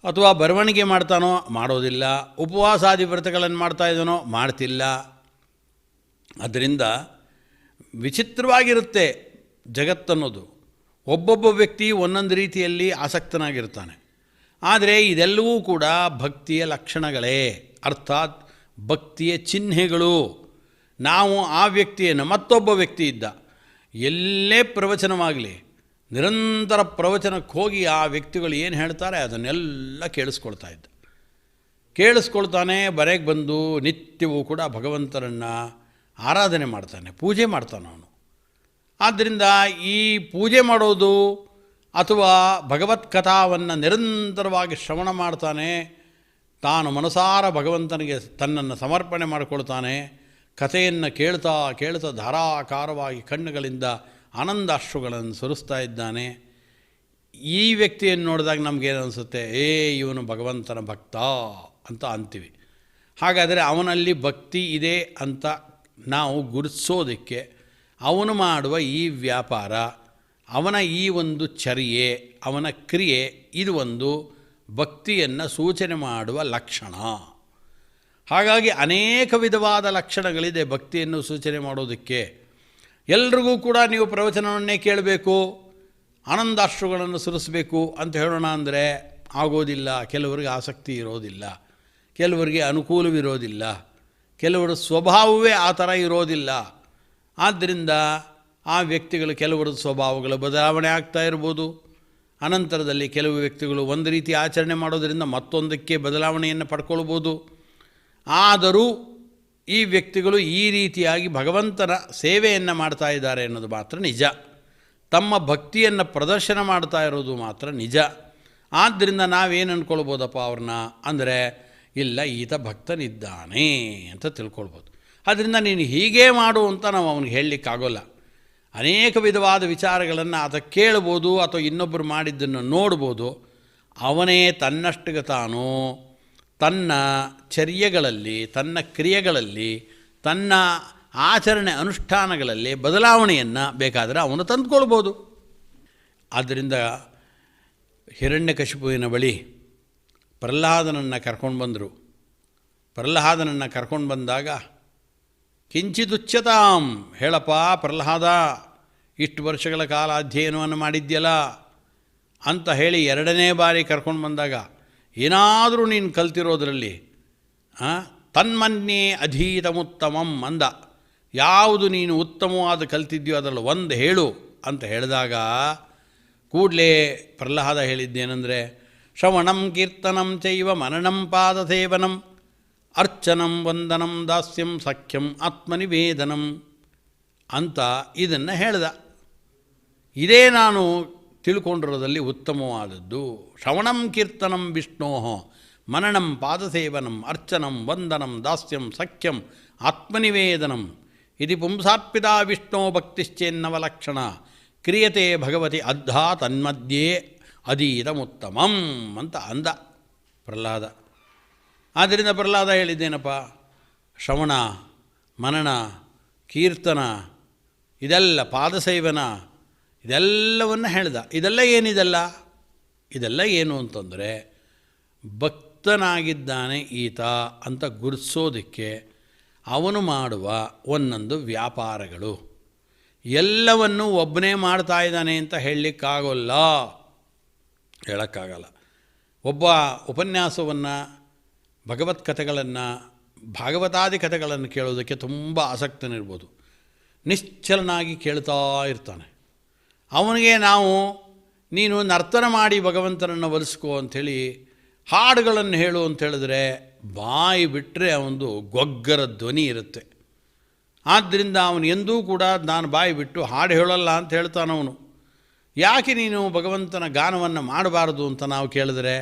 ಅಥವಾ ಬರವಣಿಗೆ ಮಾಡ್ತಾನೋ ಮಾಡೋದಿಲ್ಲ, ಉಪವಾಸಾದಿ ವ್ರತಗಳನ್ನು ಮಾಡ್ತಾ ಇದ್ದಾನೋ ಮಾಡ್ತಿಲ್ಲ. ಅದರಿಂದ ವಿಚಿತ್ರವಾಗಿರುತ್ತೆ ಜಗತ್ತನ್ನೋದು. ಒಬ್ಬೊಬ್ಬ ವ್ಯಕ್ತಿ ಒಂದೊಂದು ರೀತಿಯಲ್ಲಿ ಆಸಕ್ತನಾಗಿರ್ತಾನೆ. ಆದರೆ ಇದೆಲ್ಲವೂ ಕೂಡ ಭಕ್ತಿಯ ಲಕ್ಷಣಗಳೇ, ಅರ್ಥಾತ್ ಭಕ್ತಿಯ ಚಿಹ್ನೆಗಳು. ನಾವು ಆ ವ್ಯಕ್ತಿಯನ್ನು, ಮತ್ತೊಬ್ಬ ವ್ಯಕ್ತಿ ಇದ್ದ, ಎಲ್ಲೇ ಪ್ರವಚನವಾಗಲಿ ನಿರಂತರ ಪ್ರವಚನಕ್ಕೆ ಹೋಗಿ ಆ ವ್ಯಕ್ತಿಗಳು ಏನು ಹೇಳ್ತಾರೆ ಅದನ್ನೆಲ್ಲ ಕೇಳಿಸ್ಕೊಳ್ತಾನೆ. ಮನೆಗೆ ಬಂದು ನಿತ್ಯವೂ ಕೂಡ ಭಗವಂತನನ್ನು ಆರಾಧನೆ ಮಾಡ್ತಾನೆ, ಪೂಜೆ ಮಾಡ್ತಾನೆ ಅವನು. ಆದ್ದರಿಂದ ಈ ಪೂಜೆ ಮಾಡೋದು ಅಥವಾ ಭಗವತ್ ಕಥಾವನ್ನು ನಿರಂತರವಾಗಿ ಶ್ರವಣ ಮಾಡ್ತಾನೆ, ತಾನು ಮನಸಾರ ಭಗವಂತನಿಗೆ ತನ್ನನ್ನು ಸಮರ್ಪಣೆ ಮಾಡಿಕೊಳ್ತಾನೆ, ಕಥೆಯನ್ನು ಕೇಳ್ತಾ ಕೇಳ್ತಾ ಧಾರಾಕಾರವಾಗಿ ಕಣ್ಣುಗಳಿಂದ ಆನಂದಾಶ್ರುಗಳನ್ನು ಸುರಿಸ್ತಾ ಇದ್ದಾನೆ. ಈ ವ್ಯಕ್ತಿಯನ್ನು ನೋಡಿದಾಗ ನಮಗೇನು ಅನಿಸುತ್ತೆ, ಇವನು ಭಗವಂತನ ಭಕ್ತ ಅಂತ ಅಂತೀವಿ. ಹಾಗಾದರೆ ಅವನಲ್ಲಿ ಭಕ್ತಿ ಇದೆ ಅಂತ ನಾವು ಗುರುತಿಸೋದಕ್ಕೆ ಅವನು ಮಾಡುವ ಈ ವ್ಯಾಪಾರ, ಅವನ ಈ ಒಂದು ಚರ್ಯೆ, ಅವನ ಕ್ರಿಯೆ, ಇದು ಒಂದು ಭಕ್ತಿಯನ್ನು ಸೂಚನೆ ಮಾಡುವ ಲಕ್ಷಣ. ಹಾಗಾಗಿ ಅನೇಕ ವಿಧವಾದ ಲಕ್ಷಣಗಳಿದೆ ಭಕ್ತಿಯನ್ನು ಸೂಚನೆ ಮಾಡೋದಕ್ಕೆ. ಎಲ್ರಿಗೂ ಕೂಡ ನೀವು ಪ್ರವಚನವನ್ನೇ ಕೇಳಬೇಕು, ಆನಂದಾಶ್ರುಗಳನ್ನು ಸುರಿಸಬೇಕು ಅಂತ ಹೇಳೋಣ ಅಂದರೆ ಆಗೋದಿಲ್ಲ. ಕೆಲವರಿಗೆ ಆಸಕ್ತಿ ಇರೋದಿಲ್ಲ, ಕೆಲವರಿಗೆ ಅನುಕೂಲವಿರೋದಿಲ್ಲ, ಕೆಲವರ ಸ್ವಭಾವವೇ ಆ ಥರ ಇರೋದಿಲ್ಲ. ಆದ್ದರಿಂದ ಆ ವ್ಯಕ್ತಿಗಳು ಕೆಲವರ ಸ್ವಭಾವಗಳು ಬದಲಾವಣೆ ಆಗ್ತಾ ಇರ್ಬೋದು. ಅನಂತರದಲ್ಲಿ ಕೆಲವು ವ್ಯಕ್ತಿಗಳು ಒಂದು ರೀತಿ ಆಚರಣೆ ಮಾಡೋದರಿಂದ ಮತ್ತೊಂದಕ್ಕೆ ಬದಲಾವಣೆಯನ್ನು ಪಡ್ಕೊಳ್ಬೋದು. ಆದರೂ ಈ ವ್ಯಕ್ತಿಗಳು ಈ ರೀತಿಯಾಗಿ ಭಗವಂತನ ಸೇವೆಯನ್ನು ಮಾಡ್ತಾ ಇದ್ದಾರೆ ಅನ್ನೋದು ಮಾತ್ರ ನಿಜ. ತಮ್ಮ ಭಕ್ತಿಯನ್ನು ಪ್ರದರ್ಶನ ಮಾಡ್ತಾ ಇರೋದು ಮಾತ್ರ ನಿಜ. ಆದ್ದರಿಂದ ನಾವೇನು ಅಂದ್ಕೊಳ್ಬೋದಪ್ಪ ಅವ್ರನ್ನ ಅಂದರೆ, ಇಲ್ಲ ಈತ ಭಕ್ತನಿದ್ದಾನೆ ಅಂತ ತಿಳ್ಕೊಳ್ಬೋದು. ಆದ್ದರಿಂದ ನೀನು ಹೀಗೇ ಮಾಡು ಅಂತ ನಾವು ಅವನಿಗೆ ಹೇಳಲಿಕ್ಕಾಗೋಲ್ಲ. ಅನೇಕ ವಿಧವಾದ ವಿಚಾರಗಳನ್ನು ಆತ ಕೇಳ್ಬೋದು ಅಥವಾ ಇನ್ನೊಬ್ಬರು ಮಾಡಿದ್ದನ್ನು ನೋಡ್ಬೋದು. ಅವನೇ ತನ್ನಷ್ಟಿಗೆ ತಾನು ತನ್ನ ಚರ್ಯೆಗಳಲ್ಲಿ, ತನ್ನ ಕ್ರಿಯೆಗಳಲ್ಲಿ, ತನ್ನ ಆಚರಣೆ ಅನುಷ್ಠಾನಗಳಲ್ಲಿ ಬದಲಾವಣೆಯನ್ನು ಬೇಕಾದರೆ ಅವನು ತಂದುಕೊಳ್ಬೋದು. ಆದ್ದರಿಂದ ಹಿರಣ್ಯಕಶಿಪುವಿನ ಬಳಿ ಪ್ರಹ್ಲಾದನನ್ನು ಕರ್ಕೊಂಡು ಬಂದರು. ಪ್ರಹ್ಲಾದನನ್ನು ಕರ್ಕೊಂಡು ಬಂದಾಗ, ಕಿಂಚಿದುಚ್ಯತಾಂ, ಹೇಳಪ್ಪ ಪ್ರಹ್ಲಾದ, ಇಷ್ಟು ವರ್ಷಗಳ ಕಾಲ ಅಧ್ಯಯನವನ್ನು ಮಾಡಿದ್ಯಲ್ಲ ಅಂತ ಹೇಳಿ ಎರಡನೇ ಬಾರಿ ಕರ್ಕೊಂಡು ಬಂದಾಗ, ಏನಾದರೂ ನೀನು ಕಲ್ತಿರೋದರಲ್ಲಿ ತನ್ಮನ್ಯೇ ಅಧೀತಮುತ್ತಮಂ ಅಂದ. ಯಾವುದು ನೀನು ಉತ್ತಮವಾದ ಕಲ್ತಿದ್ಯೋ ಅದರಲ್ಲಿ ಒಂದು ಹೇಳು ಅಂತ ಹೇಳಿದಾಗ ಕೂಡಲೇ ಪ್ರಹ್ಲಾದ ಹೇಳಿದ್ದೇನೆಂದರೆ, ಶ್ರವಣಂ ಕೀರ್ತನಂ ಚೈವ ಮನನಂ ಪಾದಸೇವನಂ ಅರ್ಚನಂ ವಂದನಂ ದಾಸ್ಯಂ ಸಖ್ಯಂ ಆತ್ಮನಿವೇದನಂ ಅಂತ ಇದನ್ನು ಹೇಳ್ದ. ಇದೇ ನಾನು ತಿಳ್ಕೊಂಡಿರೋದಲ್ಲಿ ಉತ್ತಮವಾದದ್ದು. ಶ್ರವಣಂ ಕೀರ್ತನಂ ವಿಷ್ಣೋ ಮನನಂ ಪಾದಸೇವನಂ ಅರ್ಚನಂ ವಂದನಂ ದಾಸ್ಯಂ ಸಖ್ಯಂ ಆತ್ಮನಿವೇದನಂ ಇದು ಪುಂಸಾರ್ಪಿತ ವಿಷ್ಣೋ ಭಕ್ತಿಶ್ಚೇನ್ನವಲಕ್ಷಣ ಕ್ರಿಯತೆ ಭಗವತಿ ಅದ್ಧಾ ತನ್ಮಧ್ಯೆ ಅದೀತಮುತ್ತಮಂ ಅಂತ ಅಂದ ಪ್ರಹ್ಲಾದ. ಆದ್ದರಿಂದ ಪ್ರಹ್ಲಾದ ಹೇಳಿದ್ದೇನಪ್ಪ, ಶ್ರವಣ, ಮನನ, ಕೀರ್ತನ, ಇದೆಲ್ಲ ಪಾದಸೇವನ, ಇದೆಲ್ಲವನ್ನು ಹೇಳ್ದ. ಇದೆಲ್ಲ ಏನಿದೆಲ್ಲ, ಇದೆಲ್ಲ ಏನು ಅಂತಂದರೆ ಭಕ್ತನಾಗಿದ್ದಾನೆ ಈತ ಅಂತ ಗುರುತಿಸೋದಕ್ಕೆ ಅವನು ಮಾಡುವ ಒಂದೊಂದು ವ್ಯಾಪಾರಗಳು. ಎಲ್ಲವನ್ನೂ ಒಬ್ಬನೇ ಮಾಡ್ತಾ ಇದ್ದಾನೆ ಅಂತ ಹೇಳಲಿಕ್ಕಾಗೋಲ್ಲ, ಹೇಳೋಕ್ಕಾಗಲ್ಲ. ಒಬ್ಬ ಉಪನ್ಯಾಸವನ್ನು, ಭಗವತ್ ಕಥೆಗಳನ್ನು, ಭಾಗವತಾದಿ ಕಥೆಗಳನ್ನು ಕೇಳೋದಕ್ಕೆ ತುಂಬ ಆಸಕ್ತನಿರ್ಬೋದು. ನಿಶ್ಚಲನಾಗಿ ಕೇಳ್ತಾ ಇರ್ತಾನೆ. ಅವನಿಗೆ ನಾವು ನೀನು ನರ್ತನ ಮಾಡಿ ಭಗವಂತನನ್ನು ಒಲಿಸ್ಕೋ ಅಂಥೇಳಿ ಹಾಡುಗಳನ್ನು ಹೇಳು ಅಂತ ಹೇಳಿದ್ರೆ ಬಾಯಿ ಬಿಟ್ಟರೆ ಅವನದು ಗೊಗ್ಗರ ಧ್ವನಿ ಇರುತ್ತೆ. ಆದ್ದರಿಂದ ಅವನು ಎಂದೂ ಕೂಡ ನಾನು ಬಾಯಿ ಬಿಟ್ಟು ಹಾಡು ಹೇಳಲ್ಲ ಅಂತ ಹೇಳ್ತಾನವನು. ಯಾಕೆ ನೀನು ಭಗವಂತನ ಗಾನವನ್ನು ಮಾಡಬಾರ್ದು ಅಂತ ನಾವು ಕೇಳಿದ್ರೆ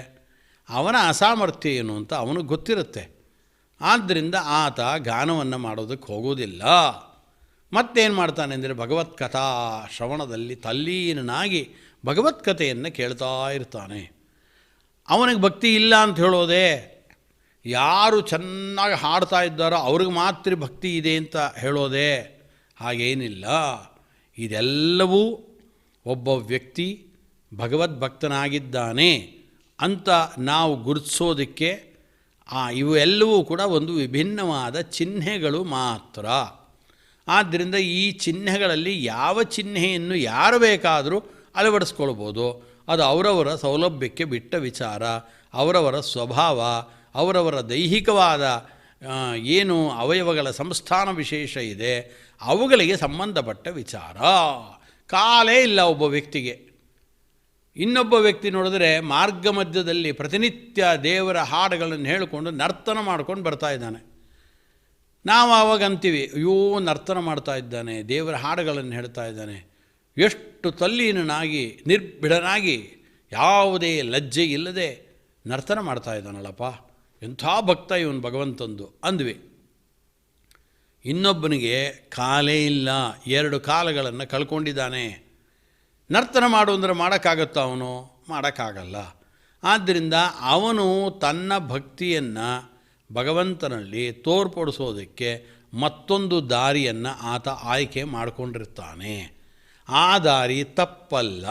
ಅವನ ಅಸಾಮರ್ಥ್ಯ ಏನು ಅಂತ ಅವನಿಗೆ ಗೊತ್ತಿರುತ್ತೆ. ಆದ್ದರಿಂದ ಆತ ಗಾನವನ್ನು ಮಾಡೋದಕ್ಕೆ ಹೋಗೋದಿಲ್ಲ. ಮತ್ತೇನು ಮಾಡ್ತಾನೆ ಅಂದರೆ ಭಗವತ್ ಕಥಾ ಶ್ರವಣದಲ್ಲಿ ತಲ್ಲೀನನಾಗಿ ಭಗವತ್ಕಥೆಯನ್ನು ಕೇಳ್ತಾ ಇರ್ತಾನೆ. ಅವನಿಗೆ ಭಕ್ತಿ ಇಲ್ಲ ಅಂತ ಹೇಳೋದೇ, ಯಾರು ಚೆನ್ನಾಗಿ ಹಾಡ್ತಾ ಇದ್ದಾರೋ ಅವ್ರಿಗೆ ಮಾತ್ರ ಭಕ್ತಿ ಇದೆ ಅಂತ ಹೇಳೋದೇ ಹಾಗೇನಿಲ್ಲ. ಇದೆಲ್ಲವೂ ಒಬ್ಬ ವ್ಯಕ್ತಿ ಭಗವದ್ಭಕ್ತನಾಗಿದ್ದಾನೆ ಅಂತ ನಾವು ಗುರುತಿಸೋದಕ್ಕೆ ಇವೆಲ್ಲವೂ ಕೂಡ ಒಂದು ವಿಭಿನ್ನವಾದ ಚಿಹ್ನೆಗಳು ಮಾತ್ರ. ಆದ್ದರಿಂದ ಈ ಚಿಹ್ನೆಗಳಲ್ಲಿ ಯಾವ ಚಿಹ್ನೆಯನ್ನು ಯಾರು ಬೇಕಾದರೂ ಅಳವಡಿಸ್ಕೊಳ್ಬೋದು. ಅದು ಅವರವರ ಸೌಲಭ್ಯಕ್ಕೆ ಬಿಟ್ಟ ವಿಚಾರ, ಅವರವರ ಸ್ವಭಾವ, ಅವರವರ ದೈಹಿಕವಾದ ಏನು ಅವಯವಗಳ ಸಂಸ್ಥಾನ ವಿಶೇಷ ಇದೆ ಅವುಗಳಿಗೆ ಸಂಬಂಧಪಟ್ಟ ವಿಚಾರ. ಕಾಲೇ ಇಲ್ಲ ಒಬ್ಬ ವ್ಯಕ್ತಿಗೆ. ಇನ್ನೊಬ್ಬ ವ್ಯಕ್ತಿ ನೋಡಿದ್ರೆ ಮಾರ್ಗ ಮಧ್ಯದಲ್ಲಿ ಪ್ರತಿನಿತ್ಯ ದೇವರ ಹಾಡುಗಳನ್ನು ಹೇಳಿಕೊಂಡು ನರ್ತನ ಮಾಡ್ಕೊಂಡು ಬರ್ತಾ ಇದ್ದಾನೆ. ನಾವು ಆವಾಗ ಅಂತೀವಿ, ಅಯ್ಯೋ ನರ್ತನ ಮಾಡ್ತಾ ಇದ್ದಾನೆ, ದೇವರ ಹಾಡುಗಳನ್ನು ಹೇಳ್ತಾ ಇದ್ದಾನೆ, ಎಷ್ಟು ತಲ್ಲೀನನಾಗಿ ನಿರ್ಭಿಡನಾಗಿ ಯಾವುದೇ ಲಜ್ಜೆ ಇಲ್ಲದೆ ನರ್ತನ ಮಾಡ್ತಾ ಇದ್ದಾನಲ್ಲಪ್ಪ, ಎಂಥ ಭಕ್ತ ಇವನು ಭಗವಂತಂದು ಅಂದ್ವಿ. ಇನ್ನೊಬ್ಬನಿಗೆ ಕಾಲೇ ಇಲ್ಲ, 2 ಕಾಲಗಳನ್ನು ಕಳ್ಕೊಂಡಿದ್ದಾನೆ. ನರ್ತನ ಮಾಡು ಅಂದರೆ ಮಾಡೋಕ್ಕಾಗತ್ತ? ಅವನು ಮಾಡೋಕ್ಕಾಗಲ್ಲ. ಆದ್ದರಿಂದ ಅವನು ತನ್ನ ಭಕ್ತಿಯನ್ನು ಭಗವಂತನಲ್ಲಿ ತೋರ್ಪಡಿಸೋದಕ್ಕೆ ಮತ್ತೊಂದು ದಾರಿಯನ್ನು ಆತ ಆಯ್ಕೆ ಮಾಡಿಕೊಂಡಿರ್ತಾನೆ. ಆ ದಾರಿ ತಪ್ಪಲ್ಲ.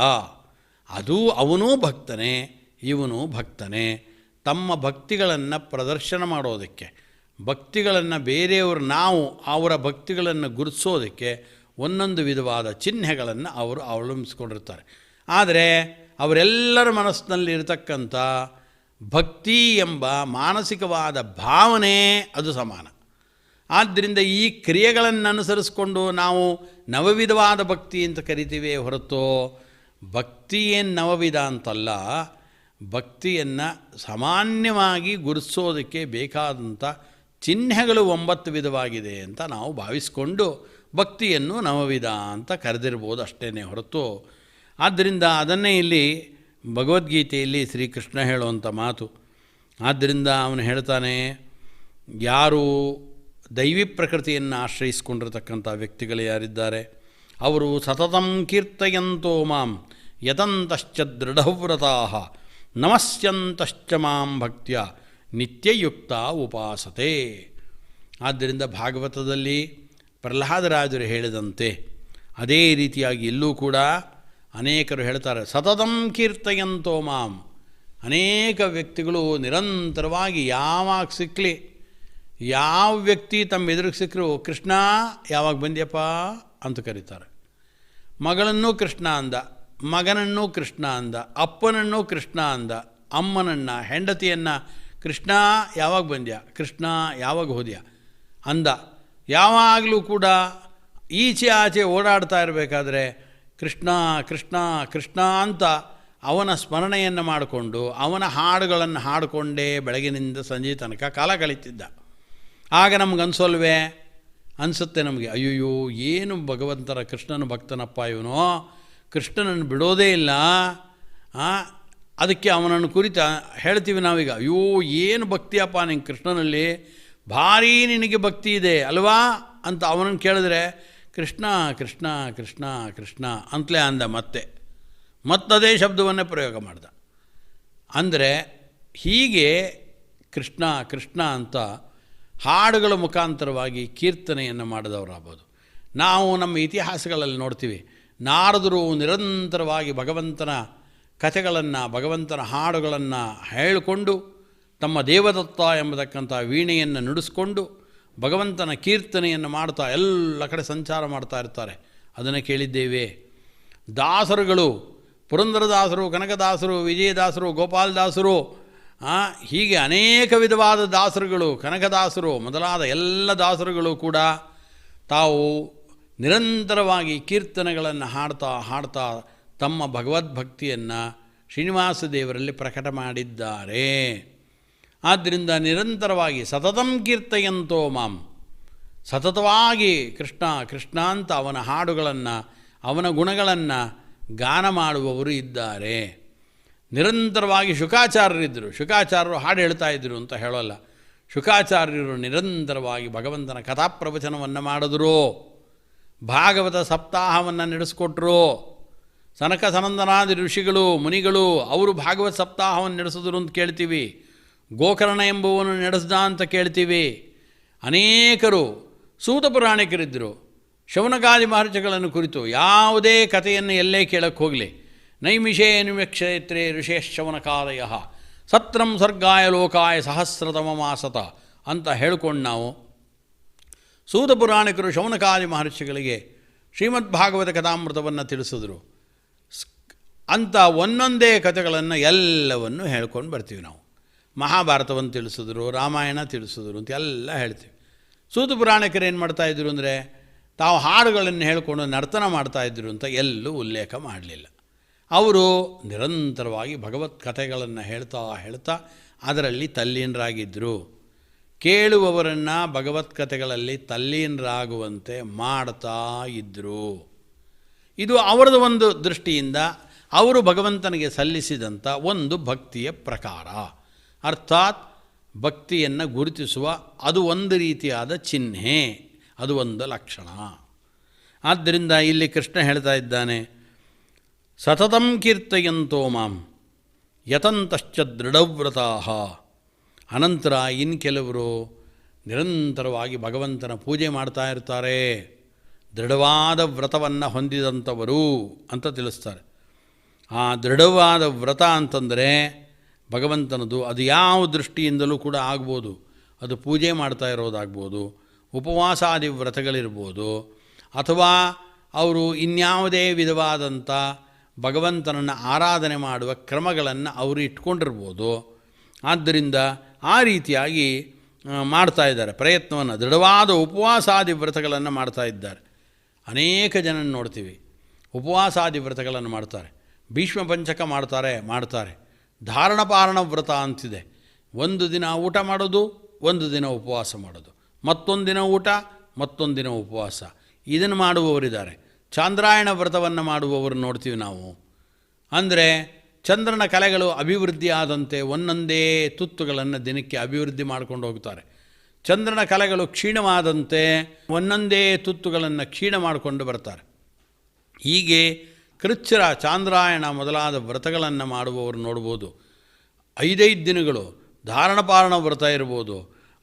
ಅದು ಅವನೂ ಭಕ್ತನೇ, ಇವನು ಭಕ್ತನೇ. ತಮ್ಮ ಭಕ್ತಿಗಳನ್ನು ಪ್ರದರ್ಶನ ಮಾಡೋದಕ್ಕೆ, ಭಕ್ತಿಗಳನ್ನು ಬೇರೆಯವರು ನಾವು ಅವರ ಭಕ್ತಿಗಳನ್ನು ಗುರುತಿಸೋದಕ್ಕೆ ಒಂದೊಂದು ವಿಧವಾದ ಚಿಹ್ನೆಗಳನ್ನು ಅವರು ಅವಲಂಬಿಸ್ಕೊಂಡಿರ್ತಾರೆ. ಆದರೆ ಅವರೆಲ್ಲರ ಮನಸ್ಸಿನಲ್ಲಿ ಇರತಕ್ಕಂಥ ಭಕ್ತಿ ಎಂಬ ಮಾನಸಿಕವಾದ ಭಾವನೆ ಅದು ಸಮಾನ. ಆದ್ದರಿಂದ ಈ ಕ್ರಿಯೆಗಳನ್ನು ಅನುಸರಿಸ್ಕೊಂಡು ನಾವು ನವವಿಧವಾದ ಭಕ್ತಿ ಅಂತ ಕರಿತೀವಿ ಹೊರತು ಭಕ್ತಿ ಏನು ನವವಿಧ ಅಂತಲ್ಲ. ಭಕ್ತಿಯನ್ನು ಸಾಮಾನ್ಯವಾಗಿ ಗುರುತಿಸೋದಕ್ಕೆ ಬೇಕಾದಂಥ ಚಿಹ್ನೆಗಳು 9 ವಿಧವಾಗಿದೆ ಅಂತ ನಾವು ಭಾವಿಸ್ಕೊಂಡು ಭಕ್ತಿಯನ್ನು ನವವಿಧ ಅಂತ ಕರೆದಿರ್ಬೋದು ಅಷ್ಟೇ ಹೊರತು. ಆದ್ದರಿಂದ ಅದನ್ನೇ ಇಲ್ಲಿ ಭಗವದ್ಗೀತೆಯಲ್ಲಿ ಶ್ರೀಕೃಷ್ಣ ಹೇಳುವಂಥ ಮಾತು. ಆದ್ದರಿಂದ ಅವನು ಹೇಳ್ತಾನೆ, ಯಾರು ದೈವಿ ಪ್ರಕೃತಿಯನ್ನು ಆಶ್ರಯಿಸಿಕೊಂಡಿರತಕ್ಕಂಥ ವ್ಯಕ್ತಿಗಳು ಯಾರಿದ್ದಾರೆ ಅವರು ಸತತಂ ಕೀರ್ತಯಂತೋ ಮಾಂ ಯತಂತಶ್ಚ ದೃಢವ್ರತಾಃ ನಮಸ್ಯಂತಶ್ಚ ಮಾಂ ಭಕ್ತ್ಯ ನಿತ್ಯಯುಕ್ತ ಉಪಾಸತೆ. ಆದ್ದರಿಂದ ಭಾಗವತದಲ್ಲಿ ಪ್ರಹ್ಲಾದರಾಜರು ಹೇಳಿದಂತೆ ಅದೇ ರೀತಿಯಾಗಿ ಇಲ್ಲೂ ಕೂಡ ಅನೇಕರು ಹೇಳ್ತಾರೆ, ಸತತಂ ಕೀರ್ತಯಂತೋ ಮಾಂ. ಅನೇಕ ವ್ಯಕ್ತಿಗಳು ನಿರಂತರವಾಗಿ ಯಾವಾಗ ಸಿಕ್ಕಲಿ, ಯಾವ ವ್ಯಕ್ತಿ ತಮ್ಮ ಎದುರಿಗೆ ಸಿಕ್ಕರು ಕೃಷ್ಣ ಯಾವಾಗ ಬಂದ್ಯಪ್ಪ ಅಂತ ಕರೀತಾರೆ. ಮಗಳನ್ನೂ ಕೃಷ್ಣ ಅಂದ, ಮಗನನ್ನೂ ಕೃಷ್ಣ ಅಂದ, ಅಪ್ಪನನ್ನೂ ಕೃಷ್ಣ ಅಂದ, ಅಮ್ಮನನ್ನು ಹೆಂಡತಿಯನ್ನು ಕೃಷ್ಣ ಯಾವಾಗ ಬಂದ್ಯಾ, ಕೃಷ್ಣ ಯಾವಾಗ ಹೋದ್ಯಾ ಅಂದ. ಯಾವಾಗಲೂ ಕೂಡ ಈಚೆ ಆಚೆ ಓಡಾಡ್ತಾ ಇರಬೇಕಾದ್ರೆ ಕೃಷ್ಣ ಕೃಷ್ಣ ಕೃಷ್ಣ ಅಂತ ಅವನ ಸ್ಮರಣೆಯನ್ನು ಮಾಡಿಕೊಂಡು ಅವನ ಹಾಡುಗಳನ್ನು ಹಾಡಿಕೊಂಡೇ ಬೆಳಗಿನಿಂದ ಸಂಜೆ ತನಕ ಕಾಲ ಕಳೀತಿದ್ದ. ಆಗ ನಮ್ಗೆ ಅನಿಸೋಲ್ವೇ? ಅನಿಸುತ್ತೆ ನಮಗೆ, ಅಯ್ಯಯ್ಯೋ ಏನು ಭಗವಂತರ ಕೃಷ್ಣನ ಭಕ್ತನಪ್ಪ ಇವನು, ಕೃಷ್ಣನನ್ನು ಬಿಡೋದೇ ಇಲ್ಲ. ಅದಕ್ಕೆ ಅವನನ್ನು ಕುರಿತ ಹೇಳ್ತೀವಿ ನಾವೀಗ, ಅಯ್ಯೋ ಏನು ಭಕ್ತಿಯಪ್ಪ ನಿಂಗೆ ಕೃಷ್ಣನಲ್ಲಿ, ಭಾರೀ ನಿನಗೆ ಭಕ್ತಿ ಇದೆ ಅಲ್ವಾ ಅಂತ ಅವನನ್ನು ಕೇಳಿದ್ರೆ ಕೃಷ್ಣ ಕೃಷ್ಣ ಕೃಷ್ಣ ಕೃಷ್ಣ ಅಂತಲೇ ಅಂದ. ಮತ್ತದೇ ಶಬ್ದವನ್ನೇ ಪ್ರಯೋಗ ಮಾಡ್ದ. ಅಂದರೆ ಹೀಗೆ ಕೃಷ್ಣ ಕೃಷ್ಣ ಅಂತ ಹಾಡುಗಳ ಮುಖಾಂತರವಾಗಿ ಕೀರ್ತನೆಯನ್ನು ಮಾಡಿದವರಾಗ್ಬೋದು. ನಾವು ನಮ್ಮ ಇತಿಹಾಸಗಳಲ್ಲಿ ನೋಡ್ತೀವಿ, ನಾರದರು ನಿರಂತರವಾಗಿ ಭಗವಂತನ ಕಥೆಗಳನ್ನು, ಭಗವಂತನ ಹಾಡುಗಳನ್ನು ಹೇಳಿಕೊಂಡು ತಮ್ಮ ದೇವದತ್ತ ಎಂಬತಕ್ಕಂಥ ವೀಣೆಯನ್ನು ನುಡಿಸ್ಕೊಂಡು ಭಗವಂತನ ಕೀರ್ತನೆಯನ್ನು ಮಾಡ್ತಾ ಎಲ್ಲ ಕಡೆ ಸಂಚಾರ ಮಾಡ್ತಾ ಇರ್ತಾರೆ. ಅದನ್ನು ಕೇಳಿದ್ದೇವೆ. ದಾಸರುಗಳು, ಪುರಂದರದಾಸರು, ಕನಕದಾಸರು, ವಿಜಯದಾಸರು, ಗೋಪಾಲದಾಸರು, ಹೀಗೆ ಅನೇಕ ವಿಧವಾದ ದಾಸರುಗಳು, ಕನಕದಾಸರು ಮೊದಲಾದ ಎಲ್ಲ ದಾಸರುಗಳು ಕೂಡ ತಾವು ನಿರಂತರವಾಗಿ ಕೀರ್ತನೆಗಳನ್ನು ಹಾಡ್ತಾ ಹಾಡ್ತಾ ತಮ್ಮ ಭಗವದ್ಭಕ್ತಿಯನ್ನು ಶ್ರೀನಿವಾಸ ದೇವರಲ್ಲಿ ಪ್ರಕಟ ಮಾಡಿದ್ದಾರೆ. ಆದ್ದರಿಂದ ನಿರಂತರವಾಗಿ ಸತತಂ ಕೀರ್ತಯಂತೋ ಮಾಂ, ಸತತವಾಗಿ ಕೃಷ್ಣ ಕೃಷ್ಣ ಅಂತ ಅವನ ಹಾಡುಗಳನ್ನು, ಅವನ ಗುಣಗಳನ್ನು ಗಾನ ಮಾಡುವವರು ಇದ್ದಾರೆ. ನಿರಂತರವಾಗಿ ಶುಕಾಚಾರ್ಯರಿದ್ದರು. ಶುಕಾಚಾರ್ಯರು ಹಾಡು ಹೇಳ್ತಾ ಇದ್ದರು ಅಂತ ಹೇಳೋಲ್ಲ. ಶುಕಾಚಾರ್ಯರು ನಿರಂತರವಾಗಿ ಭಗವಂತನ ಕಥಾಪ್ರವಚನವನ್ನು ಮಾಡಿದ್ರು, ಭಾಗವತ ಸಪ್ತಾಹವನ್ನು ನಡೆಸಿಕೊಟ್ರು. ಸನಕ ಸನಂದನಾದಿ ಋಷಿಗಳು ಮುನಿಗಳು ಅವರು ಭಾಗವತ ಸಪ್ತಾಹವನ್ನು ನಡೆಸಿದ್ರು ಅಂತ ಕೇಳ್ತೀವಿ. ಗೋಕರ್ಣ ಎಂಬುವನು ನಡೆಸ್ದ ಅಂತ ಕೇಳ್ತೀವಿ. ಅನೇಕರು ಸೂತ ಪುರಾಣಿಕರಿದ್ದರು. ಶೌನಕಾದಿ ಮಹರ್ಷಿಗಳನ್ನು ಕುರಿತು ಯಾವುದೇ ಕಥೆಯನ್ನು ಎಲ್ಲೇ ಕೇಳಕ್ಕೆ ಹೋಗಲಿ, ನೈಮಿಷೇ ನಿಮಿಕ್ಷೇತ್ರೇ ಋಷೇಶವನಕಾಲಯ ಸತ್ರಂ ಸ್ವರ್ಗಾಯ ಲೋಕಾಯ ಸಹಸ್ರತಮ ಮಾಸತ ಅಂತ ಹೇಳ್ಕೊಂಡು ನಾವು ಸೂತ ಪುರಾಣಿಕರು ಶೌನಕಾದಿ ಮಹರ್ಷಿಗಳಿಗೆ ಶ್ರೀಮದ್ ಭಾಗವತ ಕಥಾಮೃತವನ್ನು ತಿಳಿಸಿದ್ರು ಅಂತ ಒಂದೊಂದೇ ಕಥೆಗಳನ್ನು ಎಲ್ಲವನ್ನು ಹೇಳ್ಕೊಂಡು ಬರ್ತೀವಿ ನಾವು. ಮಹಾಭಾರತವನ್ನು ತಿಳಿಸಿದ್ರು, ರಾಮಾಯಣ ತಿಳಿಸಿದ್ರು ಅಂತ ಎಲ್ಲ ಹೇಳ್ತೀವಿ. ಸೂತ ಪುರಾಣಿಕರು ಏನು ಮಾಡ್ತಾಯಿದ್ರು ಅಂದರೆ ತಾವು ಹಾಡುಗಳನ್ನು ಹೇಳ್ಕೊಂಡು ನರ್ತನ ಮಾಡ್ತಾಯಿದ್ರು ಅಂತ ಎಲ್ಲೂ ಉಲ್ಲೇಖ ಮಾಡಲಿಲ್ಲ. ಅವರು ನಿರಂತರವಾಗಿ ಭಗವತ್ ಕಥೆಗಳನ್ನು ಹೇಳ್ತಾ ಅದರಲ್ಲಿ ತಲ್ಲೀನರಾಗಿದ್ದರು. ಕೇಳುವವರನ್ನು ಭಗವತ್ ಕಥೆಗಳಲ್ಲಿ ತಲ್ಲೀನರಾಗುವಂತೆ ಮಾಡ್ತಾ ಇದ್ದರು. ಇದು ಅವರದು ಒಂದು ದೃಷ್ಟಿಯಿಂದ ಅವರು ಭಗವಂತನಿಗೆ ಸಲ್ಲಿಸಿದಂಥ ಒಂದು ಭಕ್ತಿಯ ಪ್ರಕಾರ. ಅರ್ಥಾತ್ ಭಕ್ತಿಯನ್ನು ಗುರುತಿಸುವ ಅದು ಒಂದು ರೀತಿಯಾದ ಚಿಹ್ನೆ, ಅದು ಒಂದು ಲಕ್ಷಣ. ಆದ್ದರಿಂದ ಇಲ್ಲಿ ಕೃಷ್ಣ ಹೇಳ್ತಾ ಇದ್ದಾನೆ, ಸತತಂ ಕೀರ್ತಯಂತೋ ಮಾಂ ಯತಂತಶ್ಚ ದೃಢವ್ರತಾಃ. ಅನಂತರ ಇನ್ನು ಕೆಲವರು ನಿರಂತರವಾಗಿ ಭಗವಂತನ ಪೂಜೆ ಮಾಡ್ತಾ ಇರ್ತಾರೆ, ದೃಢವಾದ ವ್ರತವನ್ನು ಹೊಂದಿದಂಥವರು ಅಂತ ತಿಳಿಸ್ತಾರೆ. ಆ ದೃಢವಾದ ವ್ರತ ಅಂತಂದರೆ ಭಗವಂತನದು ಅದು ಯಾವ ದೃಷ್ಟಿಯಿಂದಲೂ ಕೂಡ ಆಗ್ಬೋದು. ಅದು ಪೂಜೆ ಮಾಡ್ತಾ ಇರೋದಾಗ್ಬೋದು, ಉಪವಾಸಾದಿ ವ್ರತಗಳಿರ್ಬೋದು, ಅಥವಾ ಅವರು ಇನ್ಯಾವುದೇ ವಿಧವಾದಂಥ ಭಗವಂತನನ್ನು ಆರಾಧನೆ ಮಾಡುವ ಕ್ರಮಗಳನ್ನು ಅವರು ಇಟ್ಕೊಂಡಿರ್ಬೋದು. ಆದ್ದರಿಂದ ಆ ರೀತಿಯಾಗಿ ಮಾಡ್ತಾ ಇದ್ದಾರೆ ಪ್ರಯತ್ನವನ್ನು, ದೃಢವಾದ ಉಪವಾಸಾದಿ ವ್ರತಗಳನ್ನು ಮಾಡ್ತಾ ಇದ್ದಾರೆ. ಅನೇಕ ಜನ ನೋಡ್ತೀವಿ ಉಪವಾಸಾದಿ ವ್ರತಗಳನ್ನು ಮಾಡ್ತಾರೆ. ಭೀಷ್ಮ ಪಂಚಕ ಮಾಡ್ತಾರೆ. ಧಾರಣಪಾರಣ ವ್ರತ ಅಂತಿದೆ. ಒಂದು ದಿನ ಊಟ ಮಾಡೋದು, ಒಂದು ದಿನ ಉಪವಾಸ ಮಾಡೋದು, ಮತ್ತೊಂದು ದಿನ ಊಟ, ಮತ್ತೊಂದು ದಿನ ಉಪವಾಸ. ಇದನ್ನು ಮಾಡುವವರಿದ್ದಾರೆ. ಚಾಂದ್ರಾಯಣ ವ್ರತವನ್ನು ಮಾಡುವವರು ನೋಡ್ತೀವಿ ನಾವು. ಅಂದರೆ ಚಂದ್ರನ ಕಲೆಗಳು ಅಭಿವೃದ್ಧಿ ಆದಂತೆ ಒಂದೊಂದೇ ತುತ್ತುಗಳನ್ನು ದಿನಕ್ಕೆ ಅಭಿವೃದ್ಧಿ ಮಾಡ್ಕೊಂಡು ಹೋಗ್ತಾರೆ. ಚಂದ್ರನ ಕಲೆಗಳು ಕ್ಷೀಣವಾದಂತೆ ಒಂದೊಂದೇ ತುತ್ತುಗಳನ್ನು ಕ್ಷೀಣ ಮಾಡಿಕೊಂಡು ಬರ್ತಾರೆ. ಹೀಗೆ ಕೃಚ್ಛ್ರ, ಚಾಂದ್ರಾಯಣ ಮೊದಲಾದ ವ್ರತಗಳನ್ನು ಮಾಡುವವರು ನೋಡ್ಬೋದು. 5 ದಿನಗಳು ಧಾರಣಪಾರಣ ವ್ರತ ಇರ್ಬೋದು.